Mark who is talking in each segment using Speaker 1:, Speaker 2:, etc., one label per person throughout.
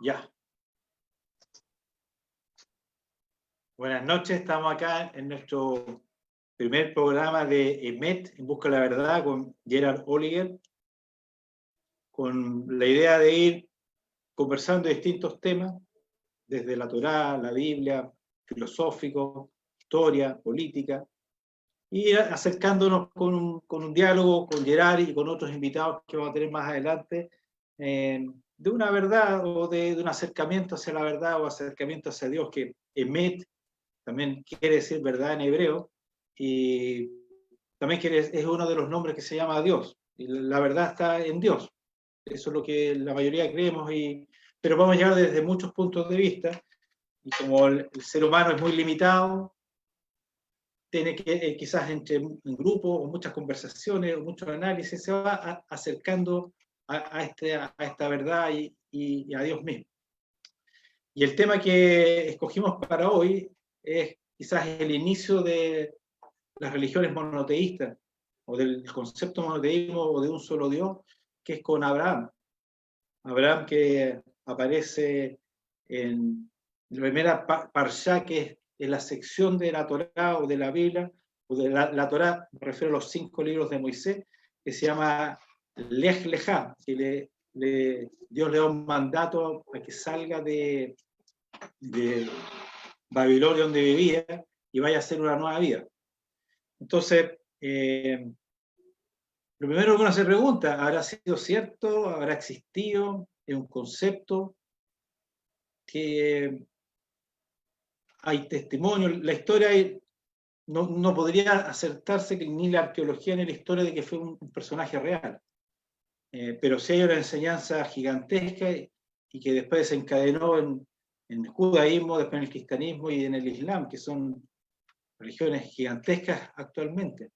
Speaker 1: Ya. Buenas noches, estamos acá en nuestro primer programa de EMET, En Busca de la Verdad, con Gerard Oliger, con la idea de ir conversando de distintos temas, desde la Torá, la Biblia, filosófico, historia, política, y ir acercándonos con un diálogo con Gerard y con otros invitados que vamos a tener más adelante, de una verdad o de un acercamiento hacia la verdad o acercamiento hacia Dios, que Emet también quiere decir verdad en hebreo, y también es uno de los nombres que se llama Dios, y la verdad está en Dios. Eso es lo que la mayoría creemos, pero vamos a llegar desde muchos puntos de vista, y como el ser humano es muy limitado, tiene que quizás en grupos o muchas conversaciones o muchos análisis se va acercando a esta verdad y a Dios mismo. Y el tema que escogimos para hoy es quizás el inicio de las religiones monoteístas, o del concepto monoteísmo o de un solo Dios, que es con Abraham. Abraham, que aparece en la primera parshá, que es en la sección de la Torá o de la Biblia, o de la Torá, me refiero a los 5 libros de Moisés, que se llama Lej Lejá, que Dios le da un mandato a que salga de Babilonia, donde vivía, y vaya a hacer una nueva vida. Entonces, lo primero que uno se pregunta, ¿habrá sido cierto? ¿Habrá existido? ¿Es un concepto? Que hay testimonio, la historia no podría acertarse ni la arqueología ni la historia de que fue un personaje real, pero sí hay una enseñanza gigantesca y que después desencadenó en el judaísmo, después en el cristianismo y en el islam, que son religiones gigantescas actualmente.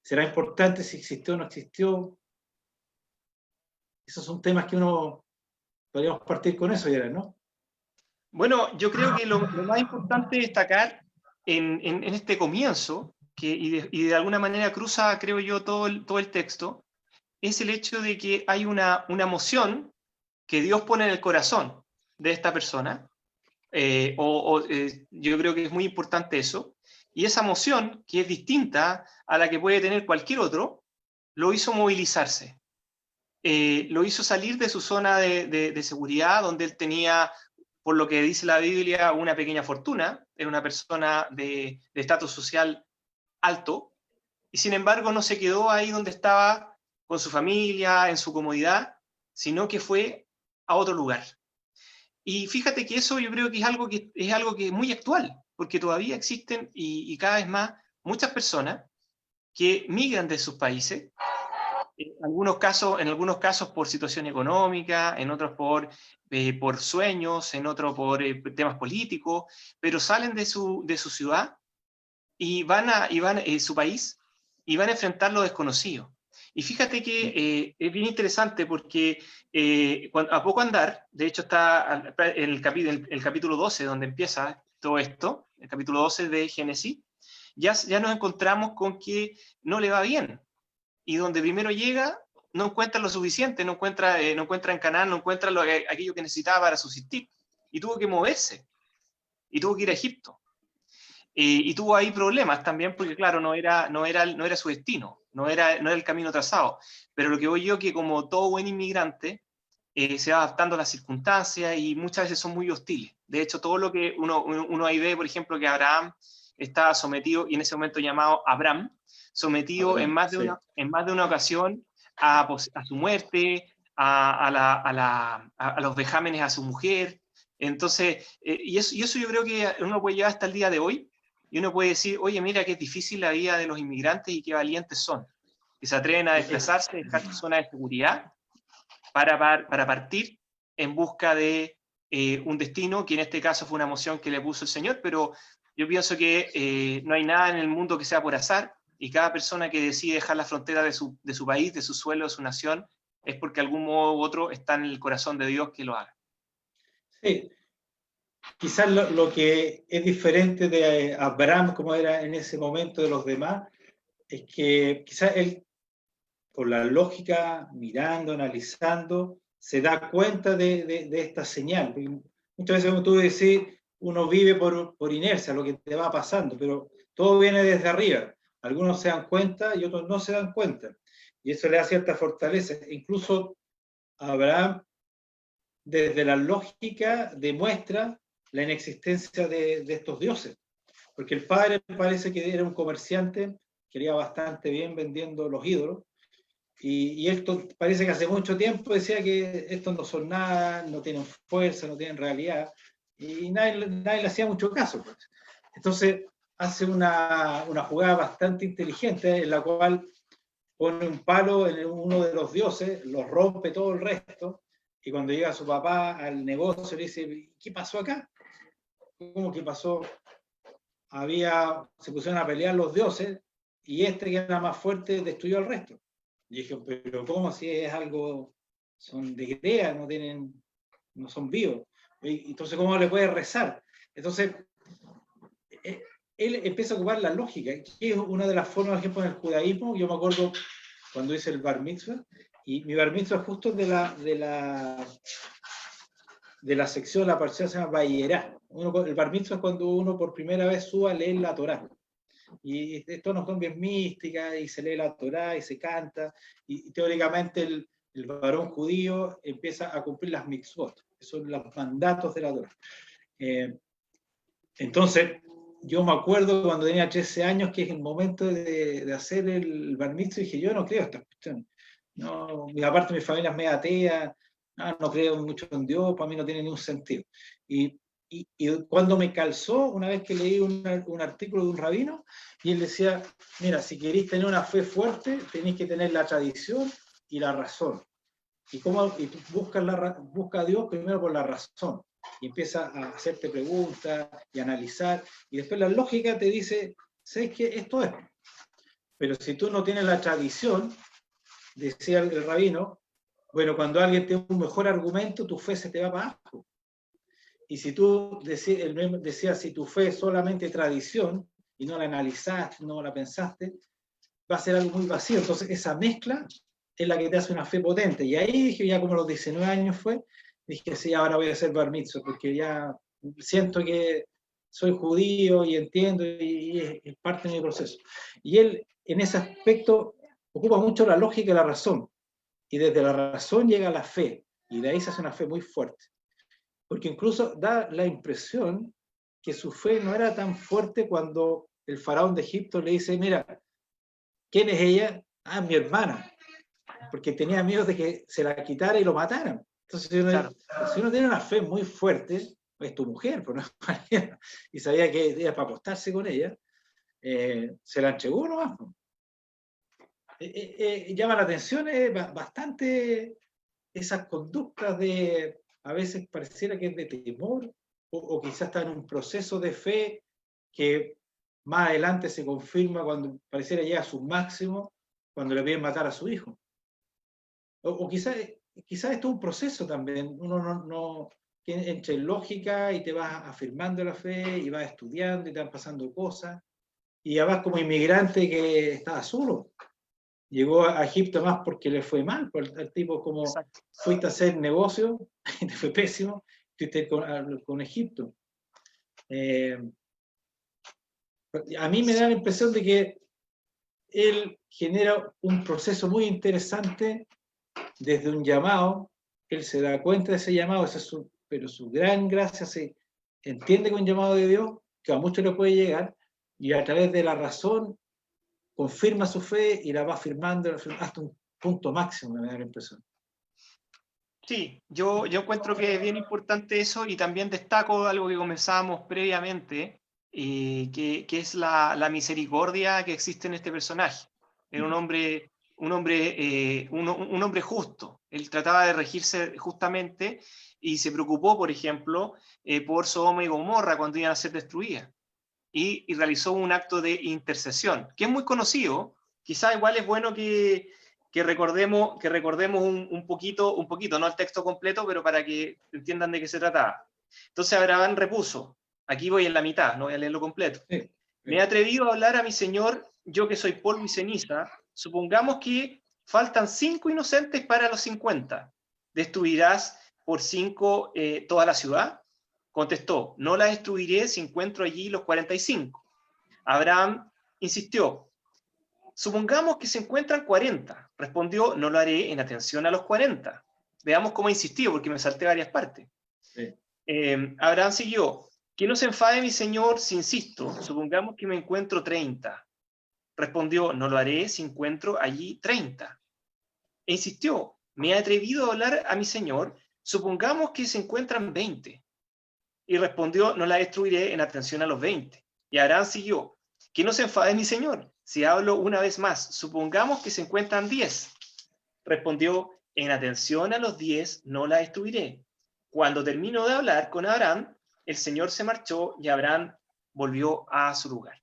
Speaker 1: ¿Será importante si existió o no existió? Esos son temas que uno podríamos partir con eso, ya, ¿no?
Speaker 2: Bueno, yo creo que lo más importante destacar en este comienzo, y de alguna manera cruza, creo yo, todo el texto, es el hecho de que hay una emoción que Dios pone en el corazón de esta persona, yo creo que es muy importante eso, y esa emoción, que es distinta a la que puede tener cualquier otro, lo hizo movilizarse. Lo hizo salir de su zona de seguridad, donde él tenía, por lo que dice la Biblia, una pequeña fortuna, era una persona de estatus social alto, y sin embargo no se quedó ahí donde estaba con su familia, en su comodidad, sino que fue a otro lugar. Y fíjate que eso yo creo que es algo que es muy actual, porque todavía existen y cada vez más muchas personas que migran de sus países, en algunos casos por situación económica, en otros por sueños, en otros por temas políticos, pero salen de su ciudad y van a su país y van a enfrentar lo desconocido. Y fíjate que es bien interesante porque a poco andar, de hecho está el capítulo 12 donde empieza todo esto, el capítulo 12 de Génesis, ya nos encontramos con que no le va bien. Y donde primero llega, no encuentra lo suficiente, no encuentra en Canaán, no encuentra aquello que necesitaba para subsistir. Y tuvo que moverse, y tuvo que ir a Egipto. Y tuvo ahí problemas también, porque claro, no era su destino, no era el camino trazado. Pero lo que voy yo que como todo buen inmigrante, se va adaptando a las circunstancias y muchas veces son muy hostiles. De hecho, todo lo que uno ahí ve, por ejemplo, que Abraham estaba sometido, y en ese momento llamado Abram, sometido
Speaker 1: Abraham,
Speaker 2: en más de una ocasión a su muerte, a los vejámenes a su mujer. Entonces, y eso yo creo que uno puede llevar hasta el día de hoy, y uno puede decir, oye, mira qué difícil la vida de los inmigrantes y qué valientes son, que se atreven a desplazarse, dejar su zona de seguridad para partir en busca de un destino, que en este caso fue una emoción que le puso el Señor, pero yo pienso que no hay nada en el mundo que sea por azar, y cada persona que decide dejar la frontera de su país, de su suelo, de su nación, es porque de algún modo u otro está en el corazón de Dios que lo haga.
Speaker 1: Sí, quizás lo que es diferente de Abraham, como era en ese momento, de los demás, es que quizás él, por la lógica, mirando, analizando, se da cuenta de esta señal. Muchas veces, como tú decís, uno vive por inercia, lo que te va pasando, pero todo viene desde arriba. Algunos se dan cuenta y otros no se dan cuenta. Y eso le da cierta fortaleza. Incluso Abraham, desde la lógica, demuestra la inexistencia de estos dioses. Porque el padre parece que era un comerciante, quería bastante bien vendiendo los ídolos, y esto parece que hace mucho tiempo decía que estos no son nada, no tienen fuerza, no tienen realidad, y nadie le hacía mucho caso. Pues. Entonces hace una jugada bastante inteligente en la cual pone un palo en uno de los dioses, los rompe todo el resto, y cuando llega su papá al negocio le dice, ¿qué pasó acá? ¿Cómo que pasó? Se pusieron a pelear los dioses, y este que era más fuerte destruyó al resto. Y dije, pero ¿cómo si es algo, son de idea, no son vivos? Entonces, ¿cómo le puede rezar? Entonces, él empieza a ocupar la lógica, que es una de las formas, por ejemplo, en el judaísmo. Yo me acuerdo cuando hice el bar mitzvah, y mi bar mitzvah justo de la sección, la parcial se llama Vayerá. El bar mitzvah es cuando uno por primera vez sube a leer la Torá. Y esto no son bien mística, y se lee la Torá y se canta, y teóricamente el varón judío empieza a cumplir las mitzvot, que son los mandatos de la Torá. Entonces, yo me acuerdo cuando tenía 13 años, que es el momento de hacer el bar mitzvah, y dije, yo no creo esta cuestión. No, aparte mi familia es media atea, no creo mucho en Dios, para mí no tiene ningún sentido. Y cuando me calzó, una vez que leí un artículo de un rabino, y él decía, mira, si queréis tener una fe fuerte, tenéis que tener la tradición y la razón. Y tú busca a Dios primero por la razón, y empieza a hacerte preguntas y analizar, y después la lógica te dice, sé que esto es. Pero si tú no tienes la tradición, decía el rabino, bueno, cuando alguien tiene un mejor argumento, tu fe se te va para abajo. Y si tú decías, si tu fe es solamente tradición y no la analizaste, no la pensaste, va a ser algo muy vacío. Entonces esa mezcla es la que te hace una fe potente. Y ahí dije, ya como a los 19 años dije, sí, ahora voy a hacer bar mitzvah, porque ya siento que soy judío y entiendo, y es parte de mi proceso. Y él, en ese aspecto, ocupa mucho la lógica y la razón. Y desde la razón llega la fe, y de ahí se hace una fe muy fuerte. Porque incluso da la impresión que su fe no era tan fuerte cuando el faraón de Egipto le dice, mira, ¿quién es ella? Ah, mi hermana. Porque tenía miedo de que se la quitara y lo mataran. Entonces, si uno tiene una fe muy fuerte, es tu mujer, pues no es para y sabía que era para acostarse con ella, se la entregó nomás. Llama la atención bastante esas conductas a veces pareciera que es de temor, o quizás está en un proceso de fe que más adelante se confirma cuando pareciera llega a su máximo, cuando le piden matar a su hijo. O quizás esto es un proceso también, uno que entre lógica y te vas afirmando la fe, y vas estudiando y te van pasando cosas, y ya vas como inmigrante que estaba solo. Llegó a Egipto más porque le fue mal, por el tipo como Exacto. Fuiste a hacer negocio y te fue pésimo, fuiste con Egipto. A mí me da la impresión de que él genera un proceso muy interesante desde un llamado, él se da cuenta de ese llamado, pero su gran gracia se entiende con un llamado de Dios, que a muchos le puede llegar, y a través de la razón confirma su fe y la va afirmando hasta un punto máximo, me da la impresión.
Speaker 2: Sí, yo encuentro que es bien importante eso, y también destaco algo que comenzábamos previamente, que es la misericordia que existe en este personaje. Era un hombre justo. Él trataba de regirse justamente, y se preocupó, por ejemplo, por Sodoma y Gomorra cuando iban a ser destruidas. Y realizó un acto de intercesión, que es muy conocido. Quizá igual es bueno que recordemos un poquito, no el texto completo, pero para que entiendan de qué se trataba. Entonces Abraham repuso, aquí voy en la mitad, no voy a leerlo completo. Sí. Me he atrevido a hablar a mi Señor, yo que soy polvo y ceniza. Supongamos que faltan 5 inocentes para los 50. ¿destruirás por 5 toda la ciudad? Contestó, no la destruiré si encuentro allí los 45. Abraham insistió, supongamos que se encuentran 40. Respondió, no lo haré en atención a los 40. Veamos cómo insistió, porque me salté varias partes.
Speaker 1: Sí.
Speaker 2: Abraham siguió, que no se enfade mi señor si insisto, supongamos que me encuentro 30. Respondió, no lo haré si encuentro allí 30. E insistió, me he atrevido a hablar a mi señor, supongamos que se encuentran 20. Y respondió, no la destruiré en atención a los 20. Y Abraham siguió, que no se enfade mi señor, si hablo una vez más, supongamos que se encuentran 10. Respondió, en atención a los 10 no la destruiré. Cuando terminó de hablar con Abraham, el Señor se marchó y Abraham volvió a su lugar.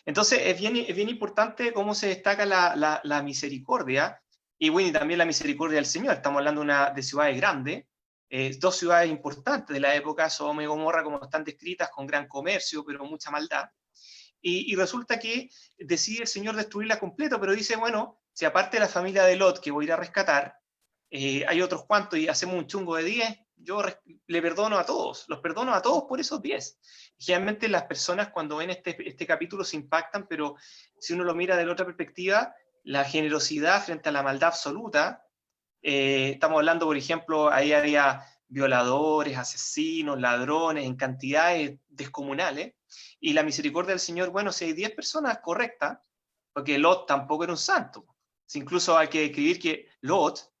Speaker 2: Entonces es bien importante cómo se destaca la misericordia, y bueno, y también la misericordia del Señor. Estamos hablando de ciudades grandes, 2 ciudades importantes de la época, Sodoma y Gomorra, como están descritas, con gran comercio, pero mucha maldad. Y resulta que decide el Señor destruirla completo, pero dice, bueno, si aparte de la familia de Lot, que voy a ir a rescatar, hay otros cuantos y hacemos un chungo de 10, yo le perdono a todos, los perdono a todos por esos 10. Generalmente las personas cuando ven este capítulo se impactan, pero si uno lo mira de la otra perspectiva, la generosidad frente a la maldad absoluta, estamos hablando, por ejemplo, ahí había violadores, asesinos, ladrones, en cantidades descomunales, y la misericordia del Señor, bueno, si hay 10 personas correctas, porque Lot tampoco era un santo, incluso hay que describir que Lot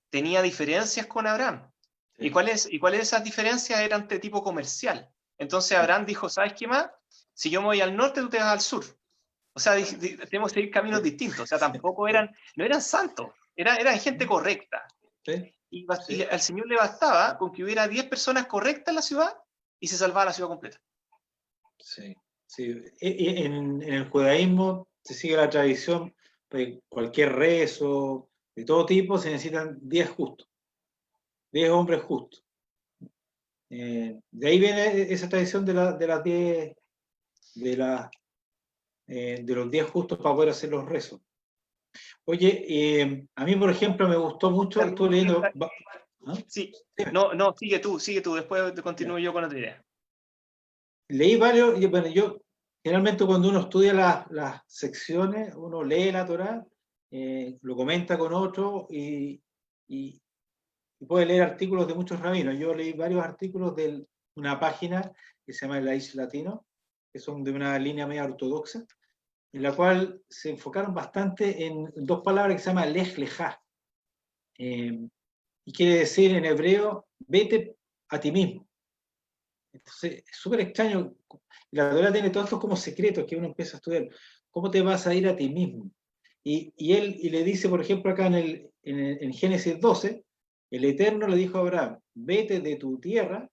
Speaker 2: tenía diferencias con Abraham. Sí. ¿Y cuáles esas diferencias? Eran de tipo comercial. Entonces Abraham dijo, ¿sabes qué más? Si yo me voy al norte, tú te vas al sur. O sea, tenemos que seguir caminos distintos. O sea, tampoco no eran santos, eran gente correcta.
Speaker 1: Sí.
Speaker 2: Y al Señor le bastaba con que hubiera 10 personas correctas en la ciudad y se salvaba la ciudad completa.
Speaker 1: Sí, sí. En el judaísmo se sigue la tradición, pues cualquier rezo de todo tipo se necesitan 10 justos, 10 hombres justos. De ahí viene esa tradición de las 10, de los 10 justos para poder hacer los rezos. Oye, a mí, por ejemplo, me gustó mucho, estuve leyendo...
Speaker 2: ¿Ah? Sí, no, sigue tú, después continúo yo con otra idea.
Speaker 1: Leí varios, y bueno, yo generalmente cuando uno estudia las secciones, uno lee la Torá, lo comenta con otro y puede leer artículos de muchos rabinos. Yo leí varios artículos de una página que se llama El Aish Latino, que son de una línea media ortodoxa, en la cual se enfocaron bastante en 2 palabras que se llaman Lej Lejá, y quiere decir en hebreo, vete a ti mismo. Entonces, es súper extraño. La Torá tiene todos estos como secretos que uno empieza a estudiar. ¿Cómo te vas a ir a ti mismo? Y le dice, por ejemplo, acá en Génesis 12, el Eterno le dijo a Abraham, vete de tu tierra,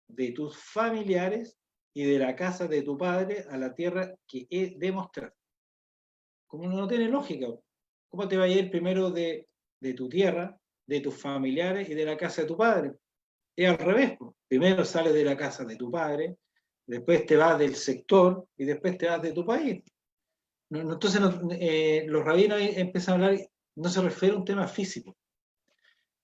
Speaker 1: de tus familiares y de la casa de tu padre a la tierra que he de mostrar. Como no tiene lógica. ¿Cómo te va a ir primero de tu tierra, de tus familiares y de la casa de tu padre? Es al revés. Primero sales de la casa de tu padre, después te vas del sector y después te vas de tu país. Entonces los rabinos empiezan a hablar, no se refiere a un tema físico,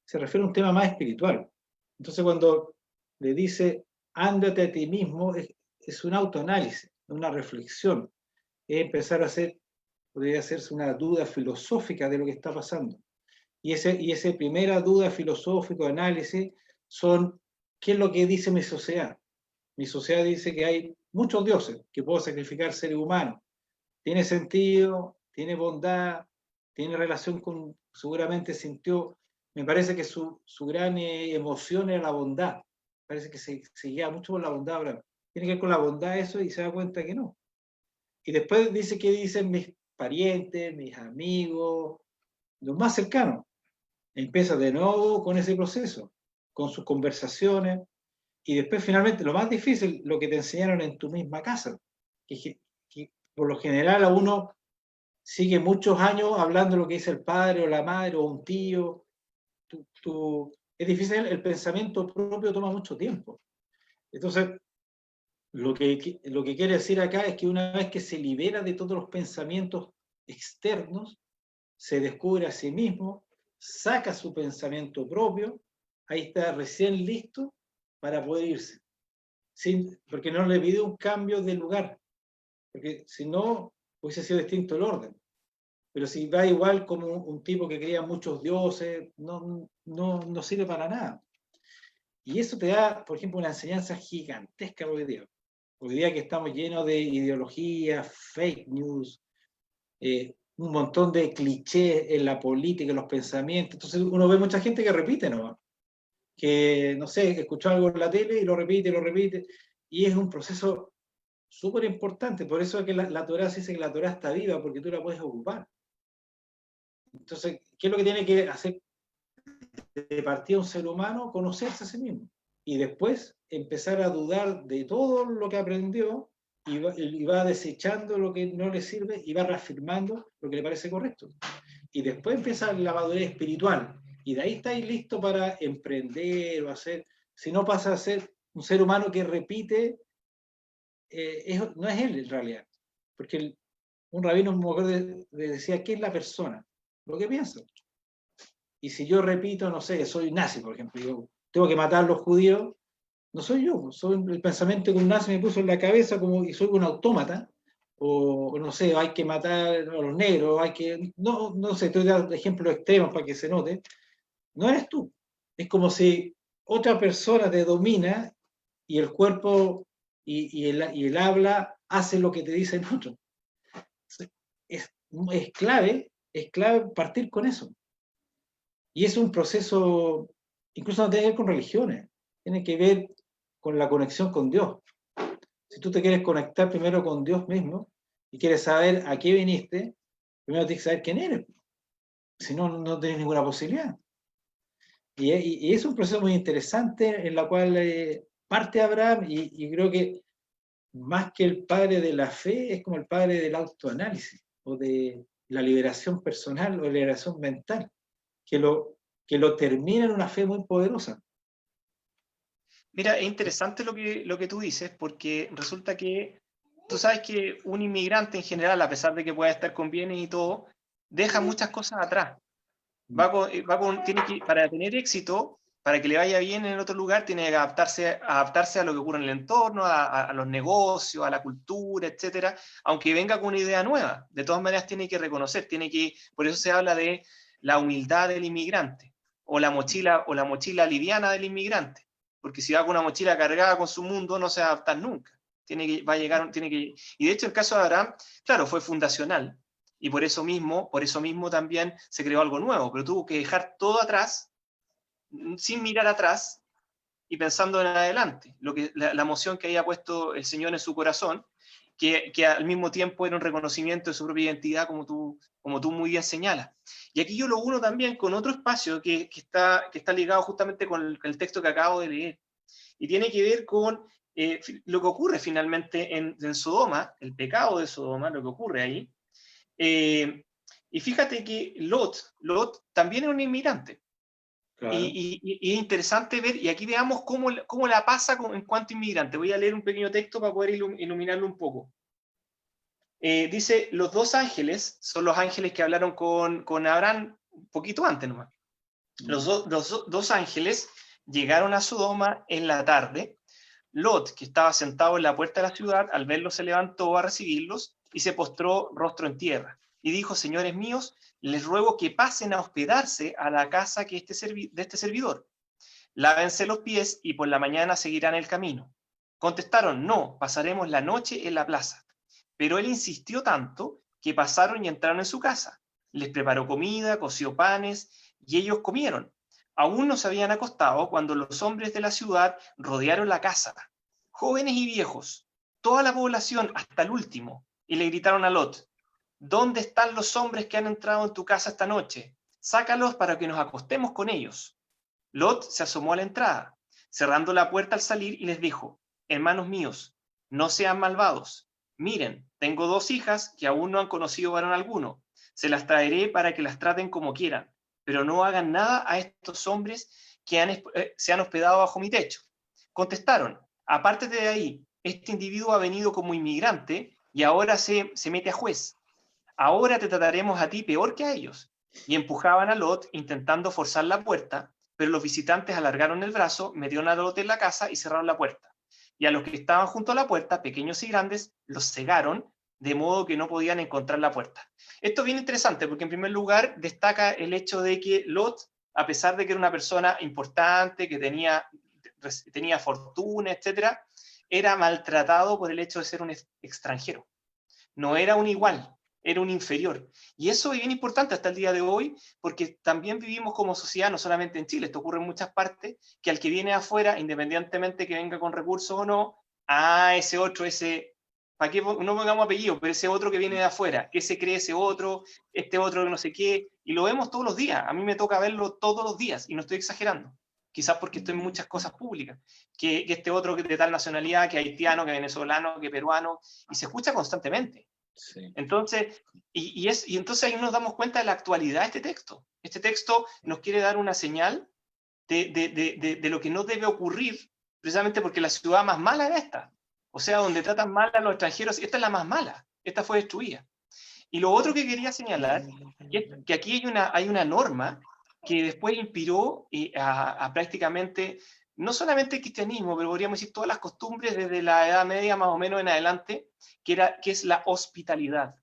Speaker 1: se refiere a un tema más espiritual. Entonces cuando le dice, ándate a ti mismo, es un autoanálisis, una reflexión, es empezar a hacer, podría hacerse una duda filosófica de lo que está pasando. Y esa primera duda filosófica, análisis, son, ¿qué es lo que dice mi sociedad? Mi sociedad dice que hay muchos dioses, que puedo sacrificar seres humanos. Tiene sentido, tiene bondad, tiene relación con, seguramente sintió, me parece que su gran emoción era la bondad. Parece que se guía mucho por la bondad ahora. Tiene que ver con la bondad eso y se da cuenta que no. Y después dice que dicen mis parientes, mis amigos, los más cercanos. Empieza de nuevo con ese proceso, con sus conversaciones, y después finalmente lo más difícil, lo que te enseñaron en tu misma casa, que por lo general a uno sigue muchos años hablando lo que dice el padre o la madre o un tío. Es difícil, el pensamiento propio toma mucho tiempo. Entonces, lo que quiere decir acá es que una vez que se libera de todos los pensamientos externos, se descubre a sí mismo saca su pensamiento propio, ahí está recién listo para poder irse. Porque no le pide un cambio de lugar, porque si no, hubiese sido distinto el orden. Pero si va igual como un tipo que creía muchos dioses, no sirve para nada. Y eso te da, por ejemplo, una enseñanza gigantesca hoy día. Hoy día que estamos llenos de ideologías, fake news, un montón de clichés en la política, en los pensamientos. Entonces uno ve mucha gente que repite nomás. Que, no sé, escuchó algo en la tele y lo repite. Y es un proceso súper importante. Por eso es que la Torá se dice que la Torá está viva, porque tú la puedes ocupar. Entonces, ¿qué es lo que tiene que hacer de partida un ser humano? Conocerse a sí mismo. Y después empezar a dudar de todo lo que aprendió y va desechando lo que no le sirve y va reafirmando lo que le parece correcto. Y después empieza la madurez espiritual. Y de ahí estáis listos para emprender o hacer. Si no pasa a ser un ser humano que repite, no es él en realidad. Porque un rabino me acuerdo decía, ¿qué es la persona? Lo que piensa. Y si yo repito, no sé, soy nazi, por ejemplo, digo, tengo que matar a los judíos, no soy yo, soy el pensamiento que un nazi me puso en la cabeza como, y soy un autómata, o no sé, hay que matar a los negros, no sé, estoy dando ejemplos extremos para que se note, no eres tú. Es como si otra persona te domina y el cuerpo y el habla hace lo que te dicen otros. Es, es clave partir con eso. Y es un proceso, incluso no tiene que ver con religiones, tiene que ver con la conexión con Dios. Si tú te quieres conectar primero con Dios mismo y quieres saber a qué viniste, primero tienes que saber quién eres. Si no, no tienes ninguna posibilidad. Y es un proceso muy interesante en la cual parte Abraham y creo que más que el padre de la fe, es como el padre del autoanálisis o de la liberación personal o la liberación mental, que lo termina en una fe muy poderosa.
Speaker 2: Mira, es interesante lo que tú dices, porque resulta que tú sabes que un inmigrante en general, a pesar de que pueda estar con bienes y todo, deja muchas cosas atrás. Para tener éxito, para que le vaya bien en otro lugar, tiene que adaptarse a lo que ocurre en el entorno, a los negocios, a la cultura, etcétera, aunque venga con una idea nueva. De todas maneras, tiene que reconocer, por eso se habla de la humildad del inmigrante, o la mochila liviana del inmigrante, porque si va con una mochila cargada con su mundo, no se va a adaptar nunca. Y de hecho, el caso de Abraham, claro, fue fundacional, y por eso mismo también se creó algo nuevo, pero tuvo que dejar todo atrás, sin mirar atrás y pensando en adelante, la emoción que había puesto el Señor en su corazón, que al mismo tiempo era un reconocimiento de su propia identidad, como tú muy bien señalas. Y aquí yo lo uno también con otro espacio que está ligado justamente con el texto que acabo de leer, y tiene que ver con lo que ocurre finalmente en Sodoma, el pecado de Sodoma, lo que ocurre ahí. Y fíjate que Lot también es un inmigrante.
Speaker 1: Claro.
Speaker 2: Y es interesante ver, y aquí veamos cómo la pasa en cuanto a inmigrante. Voy a leer un pequeño texto para poder iluminarlo un poco. Dice, los dos ángeles son los ángeles que hablaron con Abraham un poquito antes nomás. Los dos ángeles llegaron a Sodoma en la tarde. Lot, que estaba sentado en la puerta de la ciudad, al verlos se levantó a recibirlos y se postró rostro en tierra. Y dijo, señores míos, les ruego que pasen a hospedarse a la casa de este servidor. Lávense los pies y por la mañana seguirán el camino. Contestaron, no, pasaremos la noche en la plaza. Pero él insistió tanto que pasaron y entraron en su casa. Les preparó comida, coció panes y ellos comieron. Aún no se habían acostado cuando los hombres de la ciudad rodearon la casa, jóvenes y viejos, toda la población hasta el último, y le gritaron a Lot, ¿dónde están los hombres que han entrado en tu casa esta noche? Sácalos para que nos acostemos con ellos. Lot se asomó a la entrada, cerrando la puerta al salir, y les dijo, hermanos míos, no sean malvados. Miren, tengo 2 hijas que aún no han conocido varón alguno. Se las traeré para que las traten como quieran, pero no hagan nada a estos hombres que se han hospedado bajo mi techo. Contestaron, apártate de ahí, este individuo ha venido como inmigrante y ahora se mete a juez. Ahora te trataremos a ti peor que a ellos. y empujaban a Lot intentando forzar la puerta, pero los visitantes alargaron el brazo, metieron a Lot en la casa y cerraron la puerta. Y a los que estaban junto a la puerta, pequeños y grandes, los cegaron, de modo que no podían encontrar la puerta. Esto es bien interesante porque en primer lugar destaca el hecho de que Lot, a pesar de que era una persona importante, que tenía fortuna, etc., era maltratado por el hecho de ser un extranjero. No era un igual, era un inferior. Y eso es bien importante hasta el día de hoy, porque también vivimos como sociedad, no solamente en Chile, esto ocurre en muchas partes, que al que viene afuera, independientemente que venga con recursos o no, ese otro, ¿para qué no pongamos apellido? Pero ese otro que viene de afuera, que se cree ese otro, este otro que no sé qué, y lo vemos todos los días. A mí me toca verlo todos los días, y no estoy exagerando. Quizás porque estoy en muchas cosas públicas, que este otro de tal nacionalidad, que haitiano, que venezolano, que peruano, y se escucha constantemente.
Speaker 1: Sí.
Speaker 2: Entonces, entonces ahí nos damos cuenta de la actualidad de este texto. Este texto nos quiere dar una señal de lo que no debe ocurrir, precisamente porque la ciudad más mala era esta. O sea, donde tratan mal a los extranjeros, esta es la más mala, esta fue destruida. Y lo otro que quería señalar, que aquí hay una norma que después inspiró a prácticamente, no solamente el cristianismo, pero podríamos decir todas las costumbres desde la Edad Media más o menos en adelante, que es la hospitalidad.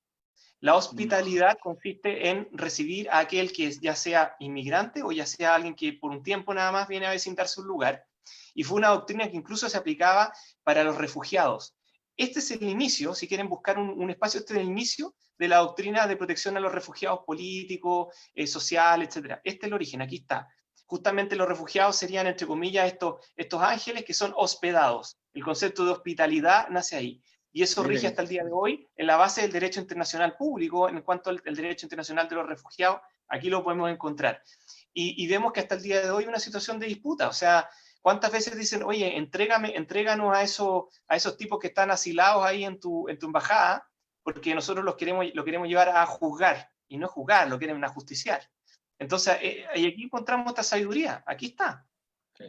Speaker 2: La hospitalidad consiste en recibir a aquel que ya sea inmigrante o ya sea alguien que por un tiempo nada más viene a vecindarse un lugar. Y fue una doctrina que incluso se aplicaba para los refugiados. Este es el inicio, si quieren buscar un espacio, este es el inicio de la doctrina de protección a los refugiados políticos, sociales, etc. Este es el origen, aquí está. Justamente los refugiados serían, entre comillas, estos ángeles que son hospedados. El concepto de hospitalidad nace ahí. Y eso rige hasta el día de hoy en la base del derecho internacional público, en cuanto al derecho internacional de los refugiados, aquí lo podemos encontrar. Y vemos que hasta el día de hoy hay una situación de disputa, o sea, ¿cuántas veces dicen, oye, entréganos a esos tipos que están asilados ahí en tu embajada, porque nosotros lo queremos llevar a juzgar, y no juzgar, lo quieren ajusticiar? Entonces, y aquí encontramos esta sabiduría, aquí está.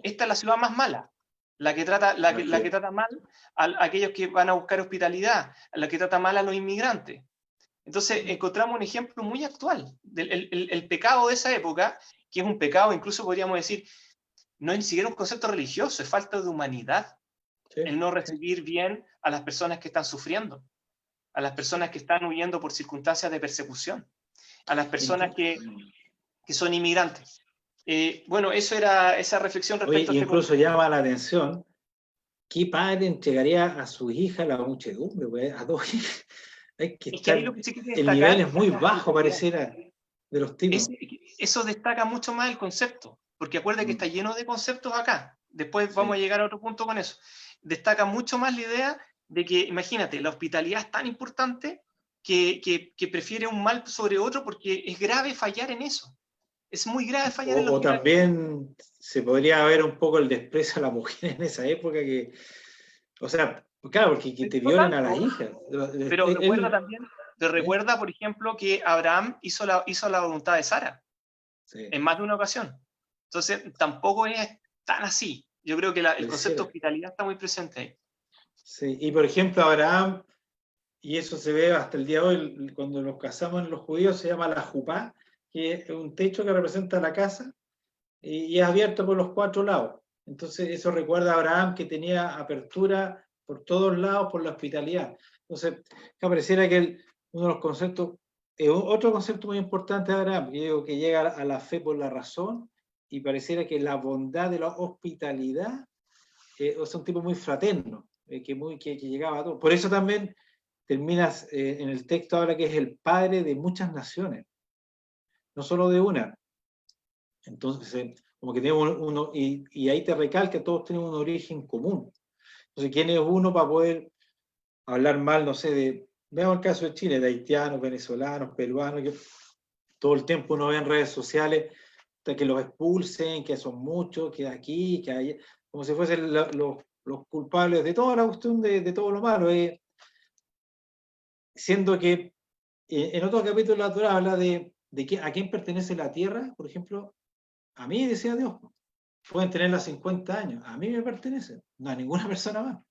Speaker 2: Esta es la ciudad más mala, la que trata mal a aquellos que van a buscar hospitalidad, la que trata mal a los inmigrantes. Entonces, encontramos un ejemplo muy actual del pecado de esa época, que es un pecado, incluso podríamos decir, no es ni siquiera un concepto religioso, es falta de humanidad, el no recibir bien a las personas que están sufriendo, a las personas que están huyendo por circunstancias de persecución, a las personas que son inmigrantes. Bueno, eso era esa reflexión respecto
Speaker 1: a este incluso
Speaker 2: punto.
Speaker 1: Llama la atención, ¿qué padre entregaría a su hija a la muchedumbre? Pues, a dos hijas. Hay que estar, el nivel es muy bajo, pareciera, de los tipos.
Speaker 2: Eso destaca mucho más el concepto, porque acuerda que está lleno de conceptos acá. Después vamos a llegar a otro punto con eso. Destaca mucho más la idea de que, imagínate, la hospitalidad es tan importante que prefiere un mal sobre otro porque es grave fallar en eso. Es muy grave fallar en la hospitalidad.
Speaker 1: O también se podría ver un poco el desprecio a la mujer en esa época que, o sea, claro, porque que te violen a la hija.
Speaker 2: Pero recuerda también, te recuerda, por ejemplo, que Abraham hizo la voluntad de Sara en más de una ocasión. Entonces, tampoco es tan así. Yo creo que el concepto de hospitalidad está muy presente ahí.
Speaker 1: Sí, y por ejemplo, Abraham, y eso se ve hasta el día de hoy, cuando nos casamos los judíos, se llama la jupá, que es un techo que representa la casa y es abierto por los cuatro lados. Entonces, eso recuerda a Abraham que tenía apertura por todos lados por la hospitalidad. Entonces, que pareciera que uno de los conceptos, otro concepto muy importante de Abraham, que llega a la fe por la razón, y pareciera que la bondad de la hospitalidad es un tipo muy fraterno, que llegaba a todo. Por eso también terminas en el texto ahora que es el padre de muchas naciones, no solo de una. Entonces, como que tenemos uno, y ahí te recalca, todos tenemos un origen común. Entonces, ¿quién es uno para poder hablar mal, no sé, veamos el caso de Chile, de haitianos, venezolanos, peruanos, que todo el tiempo uno ve en redes sociales que los expulsen, que son muchos, que aquí, que allá, como si fuesen los culpables de toda la cuestión de todo lo malo. Siendo que en otro capítulo de la Torá habla de a quién pertenece la tierra, por ejemplo, a mí, decía Dios, pueden tenerla 50 años, a mí me pertenece, no a ninguna persona más.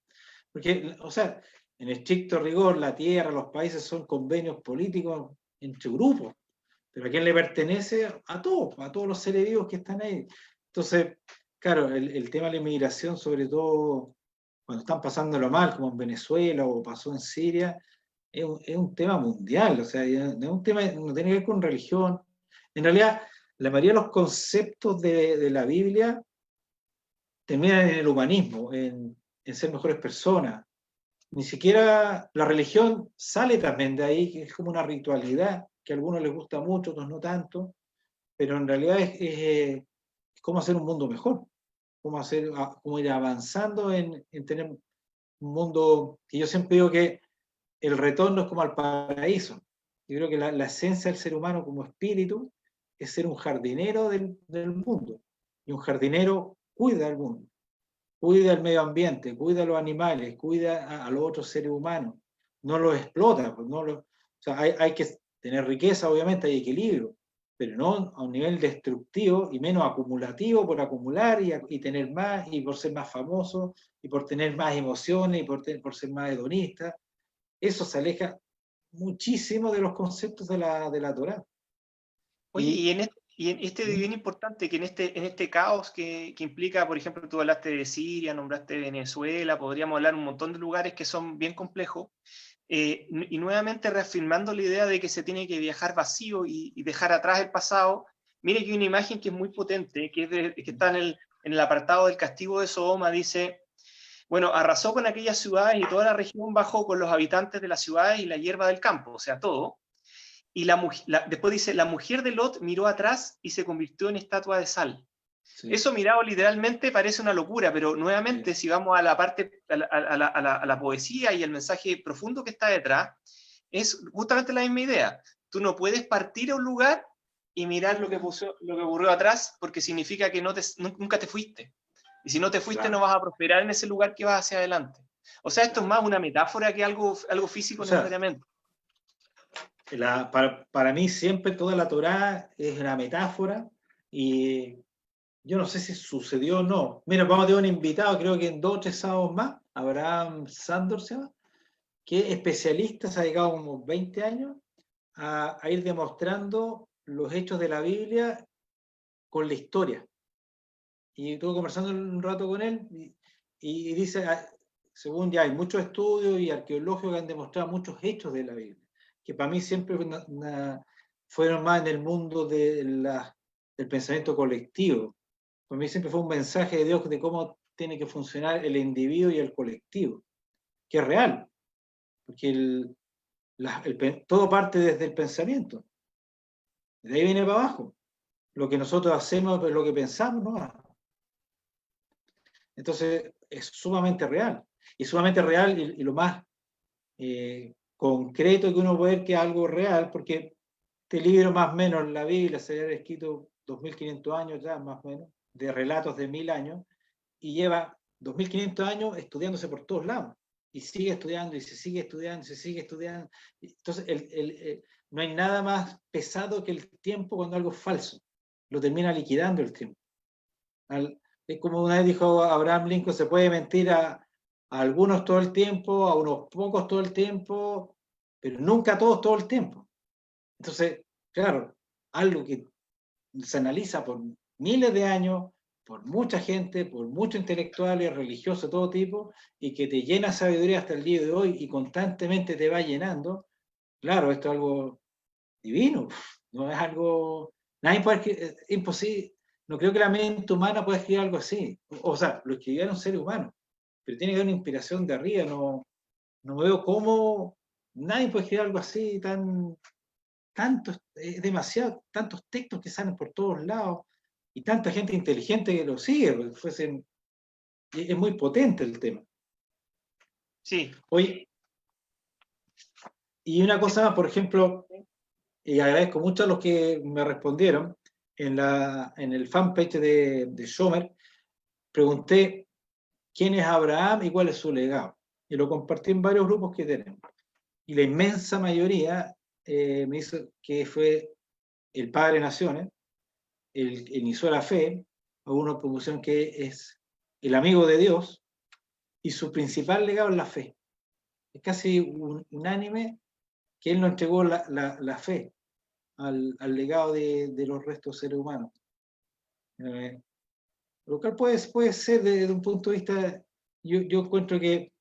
Speaker 1: Porque, o sea, en estricto rigor, la tierra, los países son convenios políticos entre grupos, pero ¿a quién le pertenece? A todos los seres vivos que están ahí. Entonces, claro, el tema de la inmigración, sobre todo cuando están pasándolo mal, como en Venezuela o pasó en Siria, es un tema mundial, o sea, no es un tema, no tiene que ver con religión. En realidad, la mayoría de los conceptos de la Biblia terminan en el humanismo, en ser mejores personas. Ni siquiera la religión sale también de ahí, que es como una ritualidad, que a algunos les gusta mucho, a otros no tanto, pero en realidad es cómo hacer un mundo mejor, cómo ir avanzando en tener un mundo que yo siempre digo que el retorno es como al paraíso. Yo creo que la esencia del ser humano como espíritu es ser un jardinero del mundo. Y un jardinero cuida al mundo, cuida el medio ambiente, cuida a los animales, cuida a los otros seres humanos. No los explota. Pues o sea, hay que tener riqueza, obviamente, hay equilibrio, pero no a un nivel destructivo y menos acumulativo por acumular y tener más y por ser más famoso y por tener más emociones y por ser más hedonista. Eso se aleja muchísimo de los conceptos de la Torá.
Speaker 2: Oye,
Speaker 1: Y,
Speaker 2: y en este es bien importante que en este caos que implica, por ejemplo, tú hablaste de Siria, nombraste Venezuela, podríamos hablar un montón de lugares que son bien complejos, y nuevamente reafirmando la idea de que se tiene que viajar vacío y dejar atrás el pasado. Mire que hay una imagen que es muy potente, que está en el apartado del castigo de Sodoma, dice, bueno, arrasó con aquellas ciudades y toda la región bajó con los habitantes de las ciudades y la hierba del campo, o sea, todo. Y después dice, la mujer de Lot miró atrás y se convirtió en estatua de sal. Sí. Eso mirado literalmente parece una locura, pero nuevamente sí. Si vamos a la parte, a la poesía y el mensaje profundo que está detrás, es justamente la misma idea. Tú no puedes partir a un lugar y mirar lo que ocurrió atrás, porque significa que nunca te fuiste. Y si no te fuiste, claro, no vas a prosperar en ese lugar que vas hacia adelante. O sea, esto es más una metáfora que algo físico, o sea, necesariamente.
Speaker 1: Para mí siempre toda la Torá es una metáfora y yo no sé si sucedió o no. Mira, vamos a tener un invitado, creo que en 2 o 3 sábados más, Abraham Sandor se llama, que es especialista, se ha dedicado como 20 años a ir demostrando los hechos de la Biblia con la historia. Y estuve conversando un rato con él y dice, según ya hay muchos estudios y arqueológicos que han demostrado muchos hechos de la Biblia, que para mí siempre fueron más en el mundo del pensamiento colectivo. Para mí siempre fue un mensaje de Dios de cómo tiene que funcionar el individuo y el colectivo, que es real, porque todo parte desde el pensamiento. De ahí viene para abajo. Lo que nosotros hacemos es lo que pensamos, ¿no? Entonces, es sumamente real. Y sumamente real y lo más concreto que uno puede ver que es algo real, porque este libro más o menos, la Biblia, se había escrito 2500 años ya, más o menos, de relatos de 1000 años, y lleva 2500 años estudiándose por todos lados. Y sigue estudiando, y se sigue estudiando, y se sigue estudiando. Entonces, no hay nada más pesado que el tiempo cuando algo es falso. Lo termina liquidando el tiempo. Es como una vez dijo Abraham Lincoln, se puede mentir a algunos todo el tiempo, a unos pocos todo el tiempo, pero nunca a todos todo el tiempo. Entonces, claro, algo que se analiza por miles de años, por mucha gente, por muchos intelectuales, religiosos de todo tipo, y que te llena sabiduría hasta el día de hoy y constantemente te va llenando, claro, esto es algo divino, no es algo, nadie puede, es imposible. No creo que la mente humana pueda escribir algo así. O sea, lo escribieron seres humanos, pero tiene que haber una inspiración de arriba. No veo cómo nadie puede escribir algo así, demasiado, tantos textos que salen por todos lados y tanta gente inteligente que lo sigue. Es muy potente el tema.
Speaker 2: Sí.
Speaker 1: Oye, y una cosa más, por ejemplo, y agradezco mucho a los que me respondieron, en el fanpage de Schomer, pregunté quién es Abraham y cuál es su legado. Y lo compartí en varios grupos que tenemos. Y la inmensa mayoría me dice que fue el padre de naciones, el inició la fe, a una promoción que es el amigo de Dios, y su principal legado es la fe. Es casi unánime que él nos entregó la fe. al legado de los restos seres humanos. Lo cual puede ser desde un punto de vista, yo encuentro que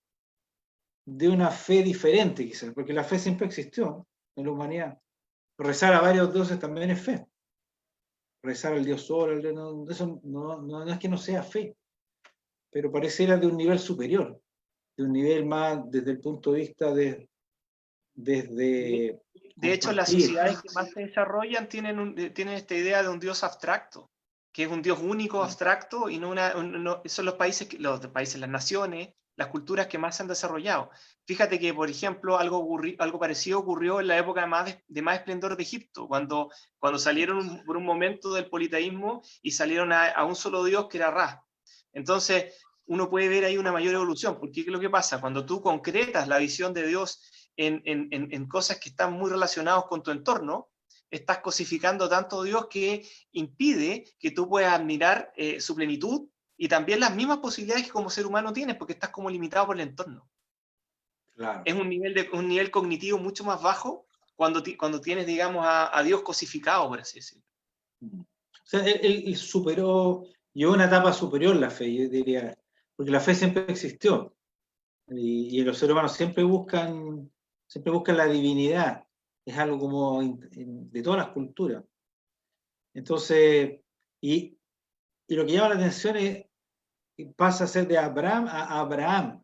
Speaker 1: de una fe diferente quizás, porque la fe siempre existió en la humanidad. Rezar a varios dioses también es fe. Rezar al dios Sol, eso no es que no sea fe, pero pareciera de un nivel superior, de un nivel más desde el punto de vista desde
Speaker 2: de hecho, las
Speaker 1: compartir.
Speaker 2: sociedades que más se desarrollan tienen esta idea de un dios abstracto, que es un dios único, abstracto, y son los países, las naciones, las culturas que más se han desarrollado. Fíjate que, por ejemplo, algo parecido ocurrió en la época de más esplendor de Egipto, cuando salieron por un momento del politeísmo y salieron a un solo dios que era Ra. Entonces, uno puede ver ahí una mayor evolución, porque ¿qué es lo que pasa? Cuando tú concretas la visión de Dios en cosas que están muy relacionadas con tu entorno, estás cosificando tanto a Dios que impide que tú puedas admirar su plenitud y también las mismas posibilidades que como ser humano tienes, porque estás como limitado por el entorno.
Speaker 1: Claro.
Speaker 2: Es un nivel cognitivo mucho más bajo cuando tienes, digamos, a Dios cosificado, por así decirlo.
Speaker 1: O sea, él superó, llegó a una etapa superior la fe, yo diría, porque la fe siempre existió. Y los seres humanos siempre buscan la divinidad. Es algo como de todas las culturas. Entonces, y lo que llama la atención es que pasa a ser de Abraham a Abraham,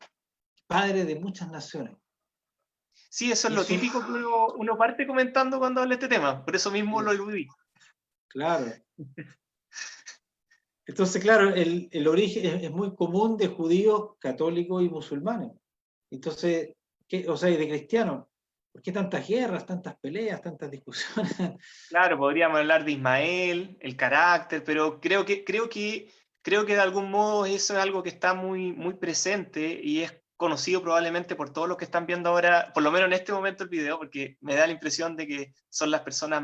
Speaker 1: padre de muchas naciones.
Speaker 2: Sí, eso es lo típico que uno parte comentando cuando habla de este tema. Por eso mismo lo viví.
Speaker 1: Claro. Entonces, claro, el origen es muy común de judíos, católicos y musulmanes. Entonces, o sea, y de cristianos. ¿Por qué tantas guerras, tantas peleas, tantas discusiones?
Speaker 2: Claro, podríamos hablar de Ismael, el carácter, pero creo que de algún modo eso es algo que está muy, muy presente y es conocido probablemente por todos los que están viendo ahora, por lo menos en este momento el video, porque me da la impresión de que son las personas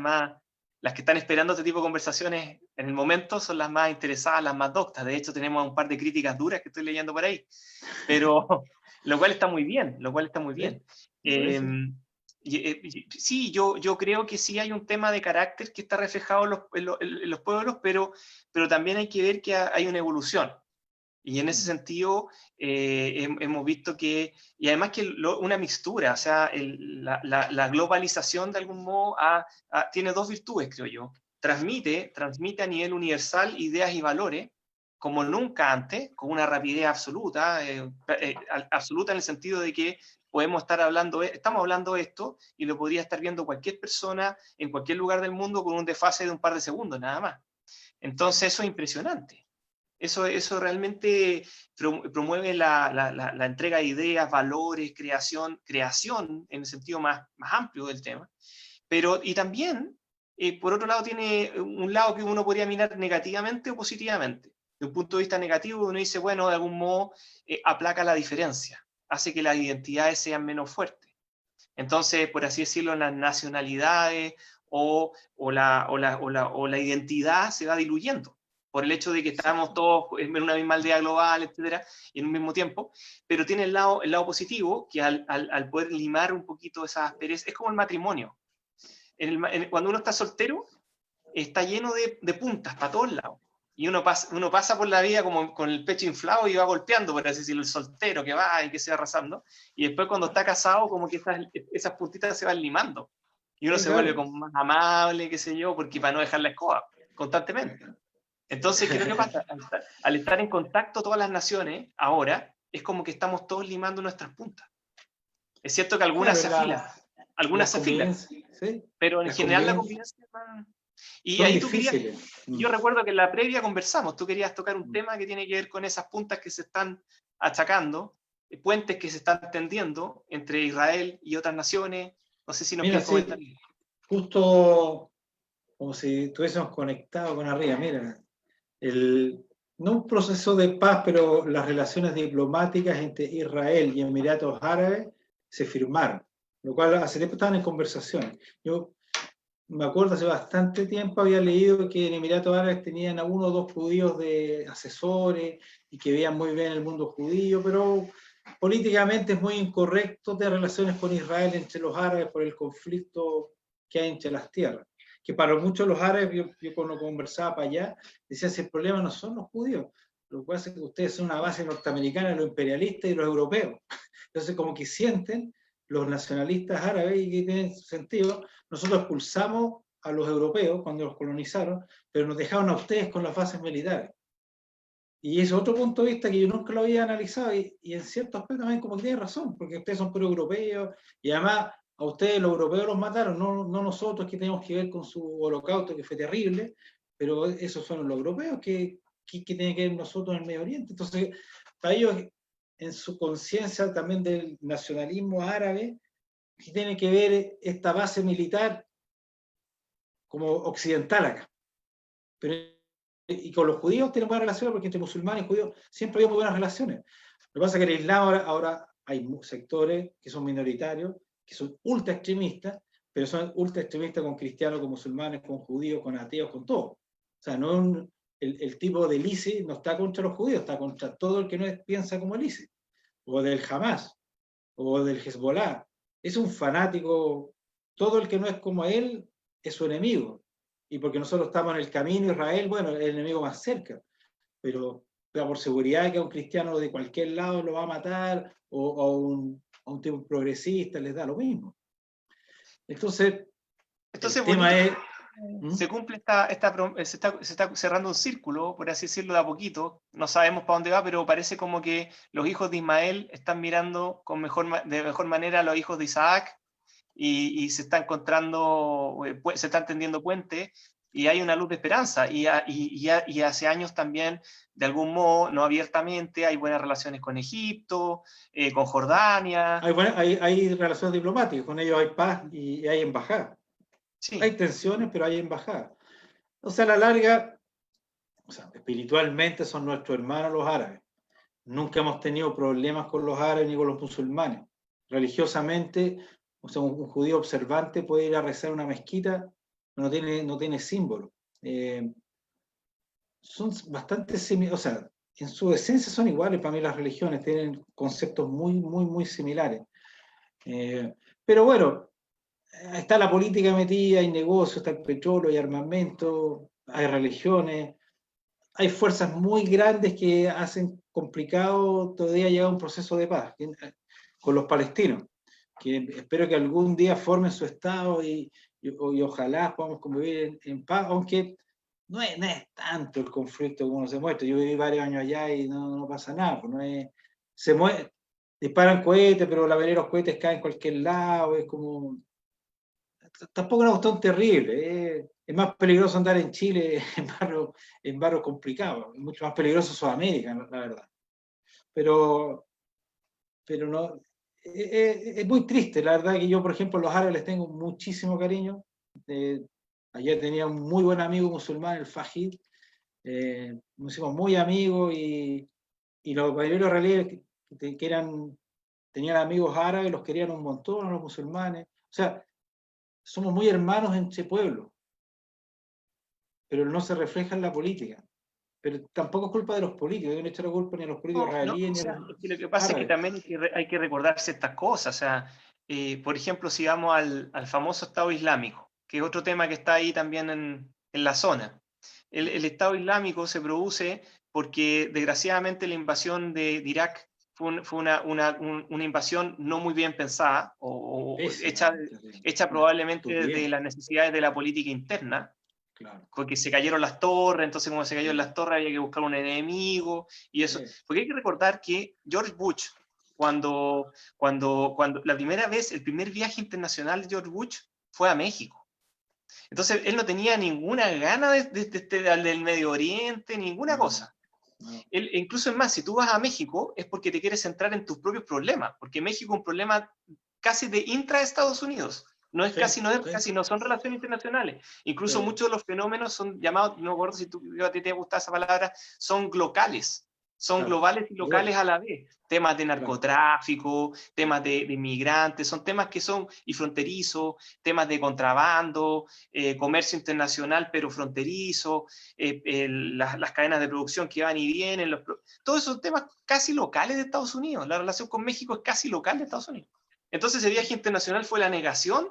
Speaker 2: las que están esperando este tipo de conversaciones en el momento, son las más interesadas, las más doctas. De hecho, tenemos un par de críticas duras que estoy leyendo por ahí, pero lo cual está muy bien, Sí, yo creo que sí hay un tema de carácter que está reflejado en los pueblos, pero también hay que ver que hay una evolución. Y en ese sentido hemos visto que, y además que una mixtura, o sea, la globalización de algún modo tiene dos virtudes, creo yo. Transmite a nivel universal ideas y valores como nunca antes, con una rapidez absoluta, absoluta en el sentido de que estamos hablando de esto y lo podría estar viendo cualquier persona en cualquier lugar del mundo con un desfase de un par de segundos, nada más. Entonces eso es impresionante. Eso realmente promueve la entrega de ideas, valores, creación en el sentido más amplio del tema. Y también, por otro lado, tiene un lado que uno podría mirar negativamente o positivamente. De un punto de vista negativo, uno dice, bueno, de algún modo aplaca la diferencia, hace que las identidades sean menos fuertes. Entonces, por así decirlo, las nacionalidades o la identidad se va diluyendo por el hecho de que estamos todos en una misma aldea global, etcétera, y en un mismo tiempo, pero tiene el lado positivo, que al poder limar un poquito esas asperezas, es como el matrimonio. Cuando uno está soltero, está lleno de puntas para todos lados. Y uno pasa por la vida como con el pecho inflado y va golpeando, por así decirlo, el soltero que va y que se va arrasando. Y después cuando está casado, como que esas puntitas se van limando. Y uno se vuelve como más amable, qué sé yo, porque para no dejar la escoba constantemente. Entonces, ¿qué es lo que pasa? Al estar en contacto todas las naciones, ahora, es como que estamos todos limando nuestras puntas. Es cierto que algunas se afilan,
Speaker 1: ¿sí?
Speaker 2: Pero en general la convivencia es más... Y
Speaker 1: son
Speaker 2: ahí
Speaker 1: difíciles.
Speaker 2: yo recuerdo que en la previa conversamos, tú querías tocar un tema que tiene que ver con esas puntas que se están achacando, puentes que se están tendiendo entre Israel y otras naciones. No sé si nos quieres comentar.
Speaker 1: Justo como si estuviésemos conectados con arriba, mira, no un proceso de paz, pero las relaciones diplomáticas entre Israel y Emiratos Árabes se firmaron, lo cual hace tiempo estaban en conversación. Yo me acuerdo hace bastante tiempo había leído que en Emiratos Árabes tenían a uno o dos judíos de asesores y que veían muy bien el mundo judío, pero políticamente es muy incorrecto tener relaciones con Israel entre los árabes por el conflicto que hay entre las tierras. que para muchos los árabes, yo cuando conversaba para allá, decían si el problema no son los judíos, lo que pasa es que ustedes son una base norteamericana, los imperialistas y los europeos. Entonces como que sienten los nacionalistas árabes, y que tiene sentido, nosotros expulsamos a los europeos cuando los colonizaron, pero nos dejaron a ustedes con las bases militares. Y es otro punto de vista que yo nunca lo había analizado, y en cierto aspecto también como que tiene razón, porque ustedes son puros europeos, y además a ustedes los europeos los mataron, no nosotros que tenemos que ver con su holocausto, que fue terrible, pero esos fueron los europeos que tienen que ver nosotros en el Medio Oriente. Entonces, para ellos, en su conciencia también del nacionalismo árabe, que tiene que ver esta base militar como occidental acá. Pero, y con los judíos tienen buenas relaciones, porque entre musulmanes y judíos siempre hay muy buenas relaciones. Lo que pasa es que en el Islam ahora hay sectores que son minoritarios, que son ultra extremistas, pero son ultra extremistas con cristianos, con musulmanes, con judíos, con ateos, con todo. O sea, no el tipo del ISIS no está contra los judíos, está contra todo el que no piensa como el ISIS, o del Hamas, o del Hezbollah. Es un fanático, todo el que no es como él es su enemigo. Y porque nosotros estamos en el camino Israel, bueno, el enemigo más cerca. Pero por seguridad que a un cristiano de cualquier lado lo va a matar, o a un tipo progresista les da lo mismo. Entonces el tema es...
Speaker 2: Se cumple se está cerrando un círculo, por así decirlo, de a poquito. No sabemos para dónde va, pero parece como que los hijos de Ismael están mirando de mejor manera a los hijos de Isaac, y se está encontrando, se están tendiendo puentes, y hay una luz de esperanza. Y hace años también, de algún modo, no abiertamente, hay buenas relaciones con Egipto, con Jordania.
Speaker 1: Hay relaciones diplomáticas, con ellos hay paz y hay embajada. Sí. Hay tensiones, pero hay embajada. O sea, a la larga, o sea, espiritualmente son nuestros hermanos los árabes. Nunca hemos tenido problemas con los árabes ni con los musulmanes. Religiosamente, o sea, un judío observante puede ir a rezar a una mezquita, no tiene símbolo. Son bastante similares, o sea, en su esencia son iguales para mí las religiones, tienen conceptos muy similares. Pero bueno, está la política metida, hay negocios, está el petróleo, hay armamento, hay religiones, hay fuerzas muy grandes que hacen complicado todavía llegar a un proceso de paz con los palestinos, que espero que algún día formen su estado y ojalá podamos convivir en paz, aunque no es tanto el conflicto como se muestra. Yo viví varios años allá y no pasa nada, pues no es, disparan cohetes, pero la mayoría de los cohetes caen en cualquier lado, es como... Tampoco es una cuestión terrible, es más peligroso andar en Chile en barrios complicados, es mucho más peligroso Sudamérica, la verdad. Pero no, es muy triste, la verdad que yo, por ejemplo, a los árabes les tengo muchísimo cariño. Ayer tenía un muy buen amigo musulmán, el Fajid, nos hicimos muy amigos, y los mayores realidad que tenían amigos árabes, los querían un montón a los musulmanes. O sea, somos muy hermanos entre pueblos, pero no se refleja en la política. Pero tampoco es culpa de los políticos, yo no he hecho la culpa ni a los políticos israelíes ni a los árabes.
Speaker 2: Lo que pasa es que también hay que recordar ciertas cosas. O sea, por ejemplo, si vamos al famoso Estado Islámico, que es otro tema que está ahí también en la zona. El Estado Islámico se produce porque, desgraciadamente, la invasión de Irak fue una invasión no muy bien pensada, o hecha probablemente de las necesidades de la política interna. Claro. Porque se cayeron las torres, entonces como se cayeron las torres había que buscar un enemigo, y eso. Porque hay que recordar que George Bush, cuando la primera vez, el primer viaje internacional de George Bush fue a México. Entonces él no tenía ninguna gana del Medio Oriente, ninguna cosa. Él, incluso es más, si tú vas a México es porque te quieres centrar en tus propios problemas, porque México es un problema casi de intra-Estados Unidos. Casi no son relaciones internacionales. Incluso muchos de los fenómenos son llamados, no me acuerdo si a ti te gusta esa palabra, son locales. Son globales y locales a la vez. Temas de narcotráfico, temas de inmigrantes, son temas que son y fronterizos, temas de contrabando, comercio internacional pero fronterizo, las cadenas de producción que van y vienen, todos esos temas casi locales de Estados Unidos. La relación con México es casi local de Estados Unidos. Entonces ese viaje internacional fue la negación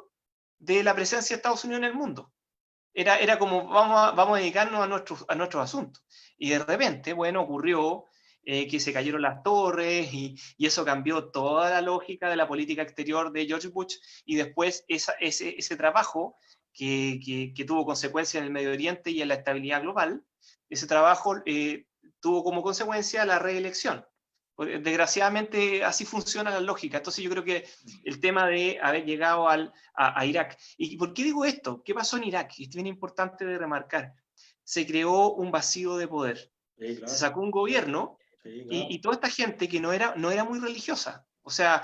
Speaker 2: de la presencia de Estados Unidos en el mundo. Era como, vamos a dedicarnos a nuestros asuntos. Y de repente, bueno, ocurrió que se cayeron las torres y eso cambió toda la lógica de la política exterior de George Bush, y después ese trabajo que tuvo consecuencias en el Medio Oriente y en la estabilidad global, ese trabajo tuvo como consecuencia la reelección. Desgraciadamente así funciona la lógica. Entonces yo creo que el tema de haber llegado a Irak. ¿Y por qué digo esto? ¿Qué pasó en Irak? Es bien importante de remarcar. Se creó un vacío de poder.
Speaker 1: Sí,
Speaker 2: Se
Speaker 1: claro.
Speaker 2: sacó un gobierno
Speaker 1: Sí, claro.
Speaker 2: y toda esta gente que no era muy religiosa. O sea,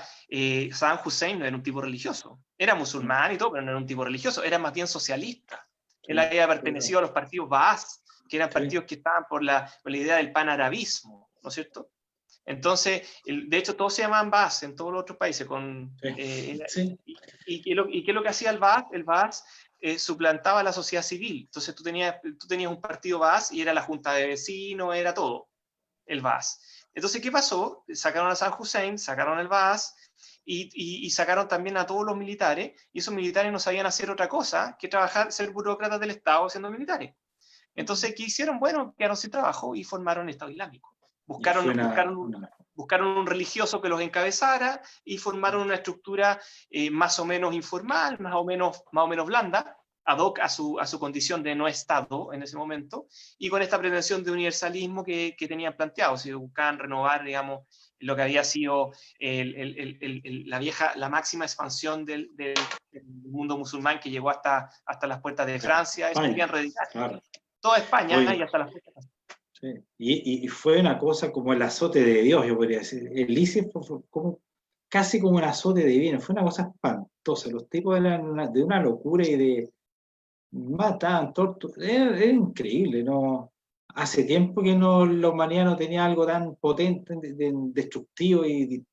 Speaker 2: Saddam Hussein no era un tipo religioso. Era musulmán y todo, pero no era un tipo religioso. Era más bien socialista. Él
Speaker 1: Sí,
Speaker 2: había pertenecido a los partidos Baas, que eran
Speaker 1: sí,
Speaker 2: partidos que estaban por la idea del panarabismo, ¿no es cierto? Entonces, de hecho, todos se llamaban Baas en todos los otros países.
Speaker 1: sí.
Speaker 2: ¿Y qué es lo que hacía el Baas? El Baas suplantaba a la sociedad civil. Entonces, tú tenías un partido Baas y era la junta de vecinos, era todo el Baas. Entonces, ¿qué pasó? Sacaron a Saddam Hussein, sacaron el Baas y sacaron también a todos los militares, y esos militares no sabían hacer otra cosa que trabajar, ser burócratas del Estado siendo militares. Entonces, ¿qué hicieron? Bueno, quedaron sin trabajo y formaron el Estado Islámico.
Speaker 1: Y fue
Speaker 2: Buscaron un religioso que los encabezara y formaron una estructura más o menos informal, más o menos blanda, ad hoc a su condición de no Estado en ese momento, y con esta pretensión de universalismo que tenían planteado. Si buscaban renovar, digamos, lo que había sido la máxima expansión del mundo musulmán, que llegó hasta las puertas de Francia. Eso
Speaker 1: España,
Speaker 2: querían reeditar.
Speaker 1: claro.
Speaker 2: Toda España
Speaker 1: Oye,
Speaker 2: y hasta las puertas.
Speaker 1: sí. Y fue una cosa como el azote de Dios, yo podría decir. El ISIS fue como, casi como un azote divino, fue una cosa espantosa. Los tipos eran de una locura y de mataban, torturaban, era increíble, ¿no? Hace tiempo que la humanidad no tenía algo tan potente, destructivo y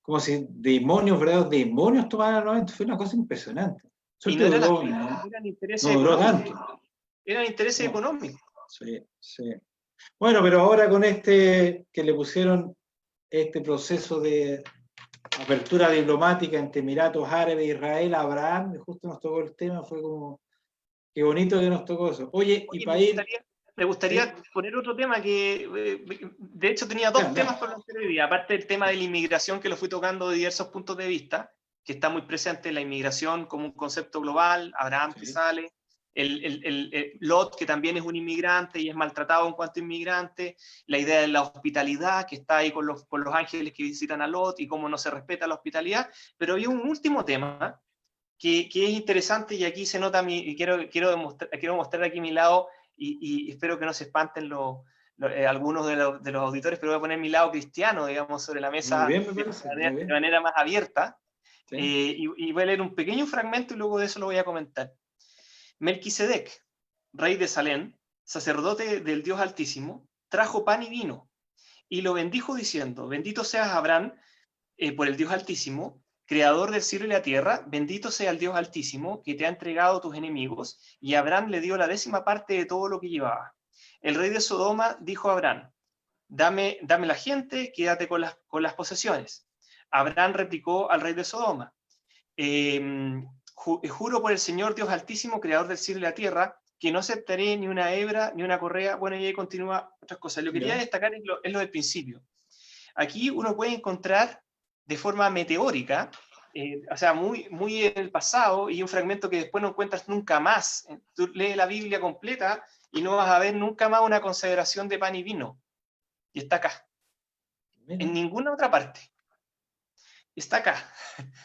Speaker 1: como si demonios, verdaderos demonios tomaran armamento. Fue una cosa impresionante.
Speaker 2: Y
Speaker 1: Suerte
Speaker 2: no eran las
Speaker 1: duró,
Speaker 2: guerras, eran
Speaker 1: no
Speaker 2: intereses
Speaker 1: duró
Speaker 2: económicos.
Speaker 1: tanto.
Speaker 2: Eran intereses
Speaker 1: No,
Speaker 2: económicos.
Speaker 1: sí, sí. Bueno, pero ahora con este que le pusieron este proceso de apertura diplomática entre Emiratos Árabes e Israel, Abraham, justo nos tocó el tema, fue como, qué bonito que nos tocó eso. Oye, y
Speaker 2: Oye,
Speaker 1: para ir,
Speaker 2: me
Speaker 1: sí,
Speaker 2: gustaría poner otro tema que, de hecho, tenía dos
Speaker 1: ya,
Speaker 2: temas
Speaker 1: ya,
Speaker 2: para hacer hoy día. Aparte del tema de la inmigración, que lo fui tocando de diversos puntos de vista, que está muy presente la inmigración como un concepto global, Abraham que
Speaker 1: sí,
Speaker 2: sale, el Lot, que también es un inmigrante y es maltratado en cuanto a inmigrante, la idea de la hospitalidad, que está ahí con los ángeles que visitan a Lot y cómo no se respeta la hospitalidad. Pero había un último tema que es interesante, y aquí se nota y quiero mostrar aquí mi lado, y espero que no se espanten algunos de los auditores, pero voy a poner mi lado cristiano, digamos, sobre la
Speaker 1: muy
Speaker 2: mesa
Speaker 1: bien, me parece, muy
Speaker 2: de
Speaker 1: bien,
Speaker 2: manera más abierta,
Speaker 1: sí,
Speaker 2: y voy a leer un pequeño fragmento y luego de eso lo voy a comentar. Melquisedec, rey de Salem, sacerdote del Dios Altísimo, trajo pan y vino, y lo bendijo diciendo: bendito seas, Abraham, por el Dios Altísimo, creador del cielo y la tierra, bendito sea el Dios Altísimo, que te ha entregado tus enemigos. Y Abraham le dio la 10ª parte de todo lo que llevaba. El rey de Sodoma dijo a Abraham: dame la gente, quédate con las posesiones. Abraham replicó al rey de Sodoma: juro por el Señor Dios Altísimo, creador del cielo y la tierra, que no aceptaré ni una hebra ni una correa. Bueno, y ahí continúa otras cosas. Lo que quería
Speaker 1: ya,
Speaker 2: destacar es lo del principio. Aquí uno puede encontrar de forma meteórica, o sea, muy en el pasado, y un fragmento que después no encuentras nunca más. Tú lees la Biblia completa y no vas a ver nunca más una consagración de pan y vino. Y está acá.
Speaker 1: mira,
Speaker 2: En ninguna otra parte. Está acá.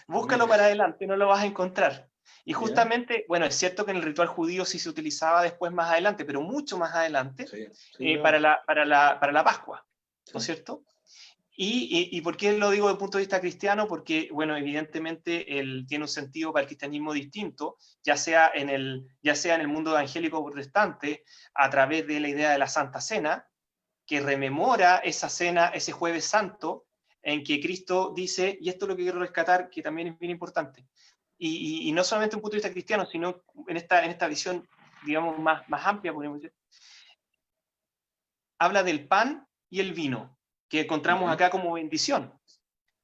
Speaker 2: Búscalo
Speaker 1: mira,
Speaker 2: para adelante, no lo vas a encontrar. Y
Speaker 1: ya,
Speaker 2: justamente, bueno, es cierto que en el ritual judío sí se utilizaba después más adelante, pero mucho más adelante,
Speaker 1: sí, sí, claro,
Speaker 2: para la Pascua, ¿no es
Speaker 1: sí,
Speaker 2: cierto? ¿Y por qué lo digo desde el punto de vista cristiano? Porque, bueno, evidentemente él tiene un sentido para el cristianismo distinto, ya sea en el mundo evangélico protestante, a través de la idea de la Santa Cena, que rememora esa cena, ese Jueves Santo, en que Cristo dice, y esto es lo que quiero rescatar, que también es bien importante, y no solamente un punto de vista cristiano, sino en esta visión, digamos, más amplia, podríamos decir, habla del pan y el vino, que encontramos
Speaker 1: ya,
Speaker 2: acá como bendición.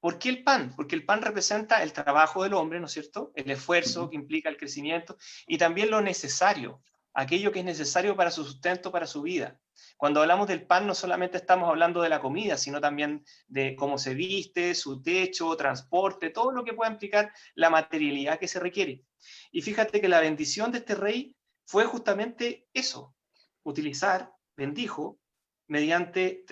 Speaker 2: ¿Por qué el pan? Porque el pan representa el trabajo del hombre, ¿no es cierto? El esfuerzo que implica el crecimiento y también lo necesario, aquello que es necesario para su sustento, para su vida. Cuando hablamos del pan no solamente estamos hablando de la comida, sino también de cómo se viste, su techo, transporte, todo lo que pueda implicar la materialidad que se requiere. Y fíjate que la bendición de este rey fue justamente eso, bendijo, mediante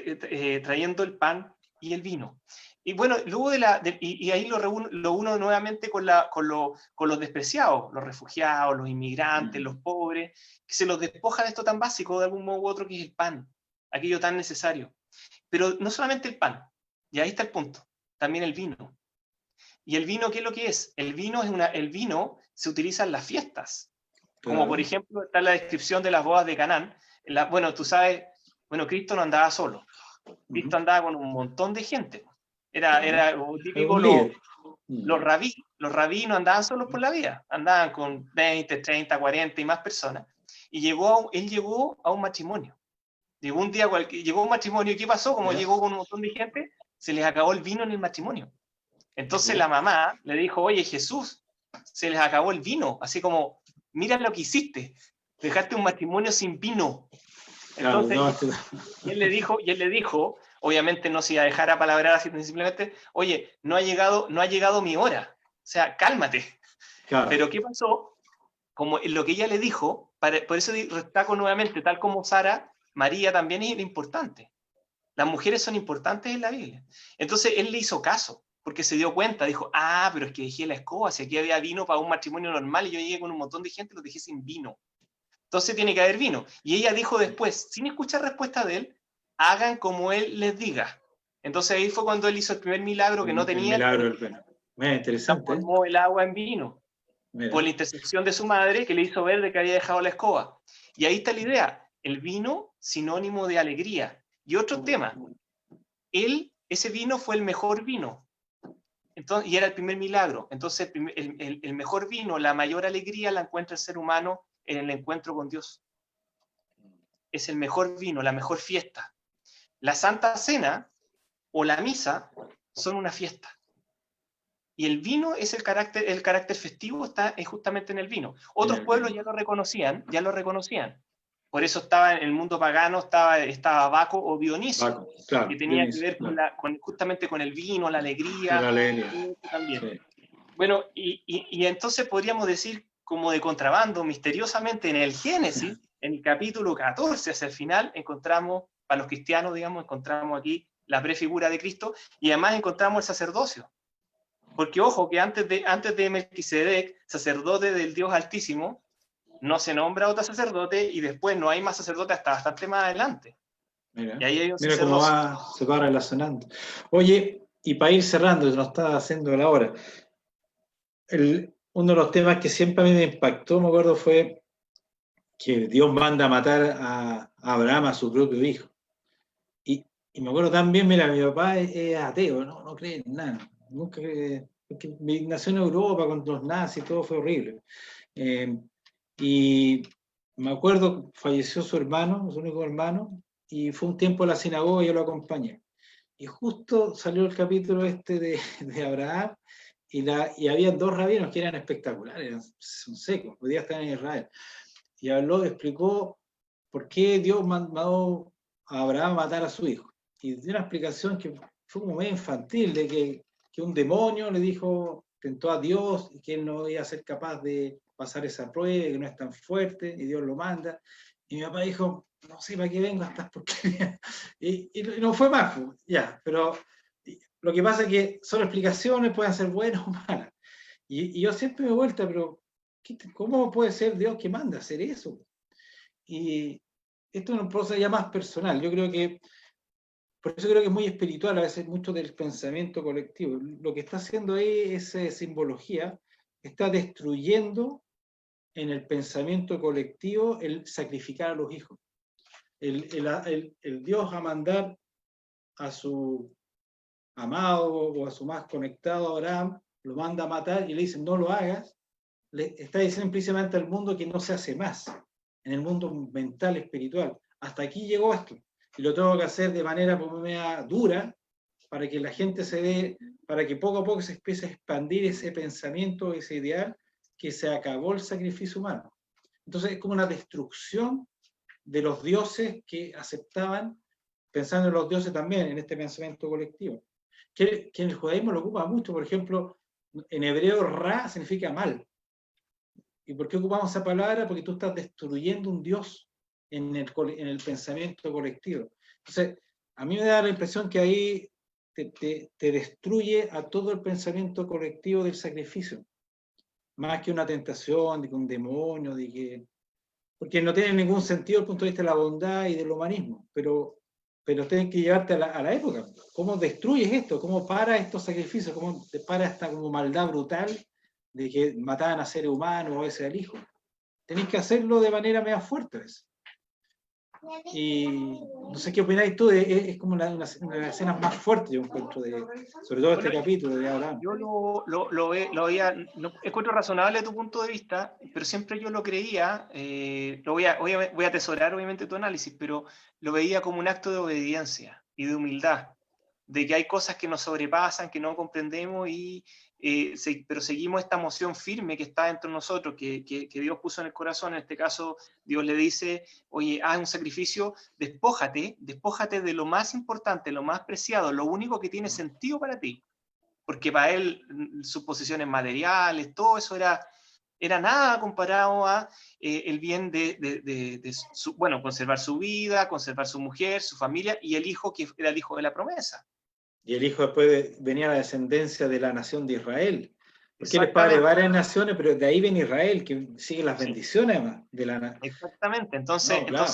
Speaker 2: trayendo el pan y el vino. Y bueno, luego y ahí lo uno nuevamente con los despreciados, los refugiados, los inmigrantes, los pobres, que se los despoja de esto tan básico de algún modo u otro que es el pan, aquello tan necesario. Pero no solamente el pan, y ahí está el punto, también el vino. ¿Y el vino qué es lo que es? El vino se utiliza en las fiestas, como por ejemplo está en la descripción de las bodas de Canaán. Bueno, tú sabes, Cristo no andaba solo, Cristo andaba con un montón de gente. Era típico, los rabí no andaban solos por la vida, andaban con 20, 30, 40 y más personas. Y él llegó a un matrimonio. Llegó a un matrimonio, ¿y qué pasó? Como llegó con un montón de gente, se les acabó el vino en el matrimonio. Entonces la mamá le dijo, oye, Jesús, se les acabó el vino, así como, mira lo que hiciste, dejaste un matrimonio sin vino. Entonces, y él le dijo, obviamente no se iba a dejar a palabrar así simplemente, oye, no ha llegado mi hora, o sea, cálmate. Claro. Pero ¿qué pasó? Como lo que ella le dijo, por eso destaco nuevamente, tal como Sara, María también es importante. Las mujeres son importantes en la Biblia. Entonces él le hizo caso, porque se dio cuenta, dijo, pero es que dejé la escoba, si aquí había vino para un matrimonio normal y yo llegué con un montón de gente, lo dejé sin vino. Entonces tiene que haber vino. Y ella dijo después, sin escuchar respuesta de él, hagan como él les diga. Entonces ahí fue cuando él hizo el primer milagro que no tenía.
Speaker 1: El milagro del vino. Interesante.
Speaker 2: Transformó el agua en vino. Mira. Por la intercesión de su madre que le hizo ver de que había dejado la escoba. Y ahí está la idea. El vino, sinónimo de alegría. Y otro tema. Ese vino fue el mejor vino. Entonces, y era el primer milagro. Entonces el mejor vino, la mayor alegría la encuentra el ser humano en el encuentro con Dios. Es el mejor vino, la mejor fiesta. La Santa Cena o la misa son una fiesta. Y el vino es el carácter festivo, está justamente en el vino. Otros pueblos ya lo reconocían. Por eso estaba en el mundo pagano, estaba Baco o Dionisio, claro, que tenía Dionisio, que ver justamente con el vino, la alegría. También. Sí. Bueno, y entonces podríamos decir, como de contrabando, misteriosamente en el Génesis, en el capítulo 14 hacia el final, encontramos, para los cristianos, digamos, encontramos aquí la prefigura de Cristo, y además encontramos el sacerdocio. Porque ojo, que antes de Melquisedec, sacerdote del Dios Altísimo, no se nombra otro sacerdote y después no hay más sacerdote hasta bastante más adelante.
Speaker 1: Mira,
Speaker 2: y ahí hay
Speaker 1: mira cómo se va relacionando. Oye, y para ir cerrando, nos está haciendo la hora, uno de los temas que siempre a mí me impactó, me acuerdo, fue que Dios manda a matar a Abraham, a su propio hijo. Y me acuerdo también, mira, mi papá es ateo, no cree en nada. Nunca, porque nació en Europa con los nazis, todo fue horrible. Y me acuerdo, falleció su hermano, su único hermano, y fue un tiempo a la sinagoga y yo lo acompañé. Y justo salió el capítulo de Abraham, y había dos rabinos que eran espectaculares, son secos, podían estar en Israel. Y explicó por qué Dios mandó a Abraham a matar a su hijo. Y dio una explicación que fue como medio infantil, de que un demonio le dijo, tentó a Dios, y que él no iba a ser capaz de pasar esa prueba, que no es tan fuerte, y Dios lo manda. Y mi papá dijo, no sé para qué vengo a estas porquerías. Y no fue más, ya, pero lo que pasa es que son explicaciones, pueden ser buenas o malas. Y yo siempre me he vuelto, pero ¿cómo puede ser Dios que manda a hacer eso? Y esto es un proceso ya más personal. Yo creo que por eso creo que es muy espiritual, a veces mucho del pensamiento colectivo. Lo que está haciendo ahí es simbología, está destruyendo en el pensamiento colectivo el sacrificar a los hijos. El Dios a mandar a su amado o a su más conectado Abraham, lo manda a matar y le dice no lo hagas, le está diciendo implícitamente al mundo que no se hace más, en el mundo mental, espiritual. Hasta aquí llegó esto. Y lo tengo que hacer de manera dura, para que la gente se dé, para que poco a poco se empiece a expandir ese pensamiento, ese ideal, que se acabó el sacrificio humano. Entonces es como una destrucción de los dioses que aceptaban, pensando en los dioses también, en este pensamiento colectivo. Que en el judaísmo lo ocupa mucho, por ejemplo, en hebreo Ra significa mal. ¿Y por qué ocupamos esa palabra? Porque tú estás destruyendo un dios en el pensamiento colectivo. Entonces, a mí me da la impresión que ahí te destruye a todo el pensamiento colectivo del sacrificio. Más que una tentación, de que un demonio, de que... Porque no tiene ningún sentido desde el punto de vista de la bondad y del humanismo, pero tienes que llevarte a la época. ¿Cómo destruyes esto? ¿Cómo para estos sacrificios? ¿Cómo te para esta como maldad brutal de que mataban a seres humanos o a veces al hijo? Tenéis que hacerlo de manera media fuerte. Y no sé qué opináis tú, es como una de las escenas más fuertes, yo encuentro, sobre todo este capítulo de Abraham.
Speaker 2: Yo lo veía, no, encuentro razonable tu punto de vista, pero siempre yo lo creía, voy a atesorar obviamente tu análisis, pero lo veía como un acto de obediencia y de humildad, de que hay cosas que nos sobrepasan, que no comprendemos, pero seguimos esta emoción firme que está dentro de nosotros, que Dios puso en el corazón. En este caso, Dios le dice, oye, haz un sacrificio, despójate de lo más importante, lo más preciado, lo único que tiene sentido para ti. Porque para él sus posesiones materiales, todo eso era nada comparado a el bien bueno, conservar su vida, conservar su mujer, su familia, y el hijo que era el hijo de la promesa.
Speaker 1: Y el hijo después venía la descendencia de la nación de Israel. Porque él es padre de varias naciones, pero de ahí viene Israel, que sigue las bendiciones además de la nación.
Speaker 2: Exactamente, entonces,
Speaker 1: no, claro.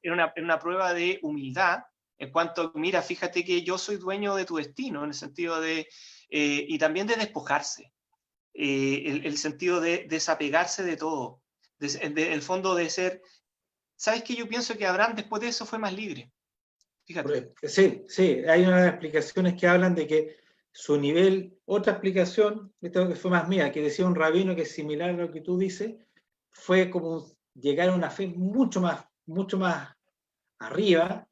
Speaker 2: Era una prueba de humildad, en cuanto, mira, fíjate que yo soy dueño de tu destino, en el sentido de, y también de despojarse, el sentido de desapegarse de todo, el fondo de ser, ¿sabes qué? Yo pienso que Abraham después de eso fue más libre. Fíjate.
Speaker 1: Sí, hay unas explicaciones que hablan de que su nivel, otra explicación, esta que fue más mía, que decía un rabino que es similar a lo que tú dices, fue como llegar a una fe mucho más arriba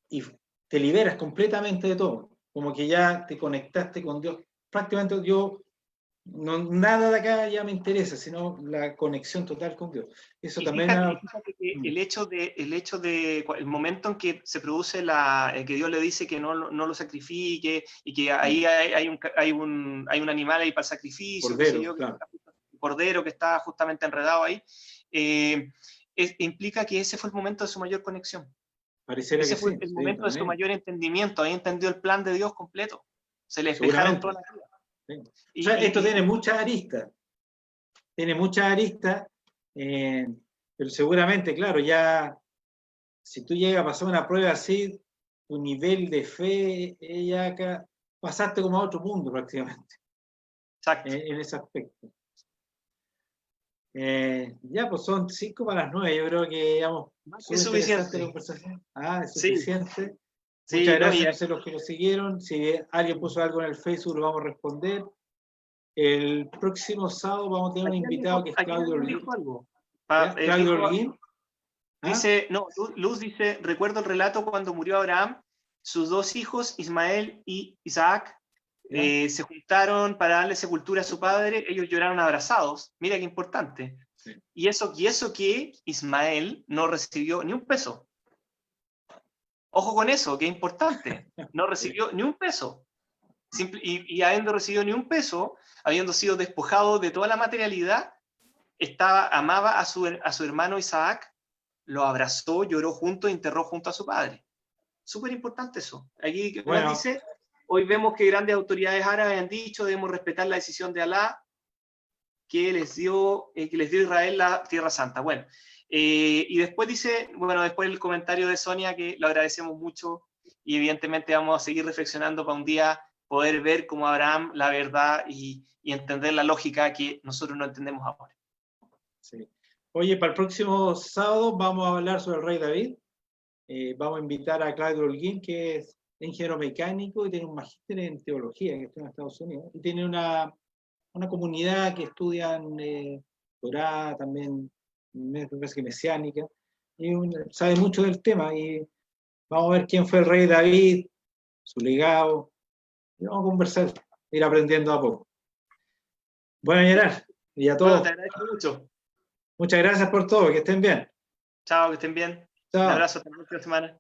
Speaker 1: y te liberas completamente de todo, como que ya te conectaste con Dios. Prácticamente yo, nada de acá ya me interesa, sino la conexión total con Dios. Eso
Speaker 2: y
Speaker 1: también...
Speaker 2: fíjate que el hecho de el momento en que se produce que Dios le dice que no lo sacrifique, y que ahí hay un animal ahí para el sacrificio,
Speaker 1: Cordero, claro.
Speaker 2: Un cordero que está justamente enredado ahí, implica que ese fue el momento de su mayor conexión.
Speaker 1: Pareciera
Speaker 2: ese
Speaker 1: que
Speaker 2: fue
Speaker 1: sí,
Speaker 2: el momento de su mayor entendimiento. Ahí entendió el plan de Dios completo. Se le despejaron todas las dudas.
Speaker 1: Sí. O sea, esto tiene muchas aristas. Pero seguramente, claro, ya si tú llegas a pasar una prueba así, tu nivel de fe, ya acá pasaste como a otro mundo prácticamente.
Speaker 2: Exacto.
Speaker 1: En ese aspecto. Ya, pues son 5:09, yo creo que digamos,
Speaker 2: es suficiente.
Speaker 1: La conversación. Es suficiente.
Speaker 2: Sí.
Speaker 1: Muchas gracias a los que lo siguieron. Si alguien puso algo en el Facebook, lo vamos a responder. El próximo sábado vamos a tener un invitado que es Claudio Holguín. Claudio Holguín.
Speaker 2: Dice, no, Luz dice, recuerdo el relato cuando murió Abraham, sus dos hijos, Ismael y Isaac, se juntaron para darle sepultura a su padre, ellos lloraron abrazados. Mira qué importante. Sí. Y eso que Ismael no recibió ni un peso. Ojo con eso, que es importante. No recibió ni un peso. Y habiendo recibido ni un peso, habiendo sido despojado de toda la materialidad, amaba a su hermano Isaac, lo abrazó, lloró junto, enterró junto a su padre. Súper importante eso. Aquí nos dice, hoy vemos que grandes autoridades árabes han dicho, debemos respetar la decisión de Alá, que les dio Israel la Tierra Santa. Bueno, y después dice, después el comentario de Sonia, que lo agradecemos mucho, y evidentemente vamos a seguir reflexionando para un día poder ver como Abraham la verdad y entender la lógica que nosotros no entendemos ahora.
Speaker 1: Sí. Oye, para el próximo sábado vamos a hablar sobre el rey David. Vamos a invitar a Claudio Holguín, que es ingeniero mecánico y tiene un magíster en teología, que está en Estados Unidos. Y tiene una comunidad que estudian Torá, también, me parece que mesiánica, y sabe mucho del tema. Y vamos a ver quién fue el rey David, su legado, Y vamos a conversar, ir aprendiendo a poco. Bueno, Gerard, y a
Speaker 2: Bueno,
Speaker 1: todos,
Speaker 2: te agradezco mucho.
Speaker 1: muchas gracias por todo, que estén bien.
Speaker 2: Chao, que estén bien. Un
Speaker 1: Chao.
Speaker 2: abrazo, hasta la próxima semana.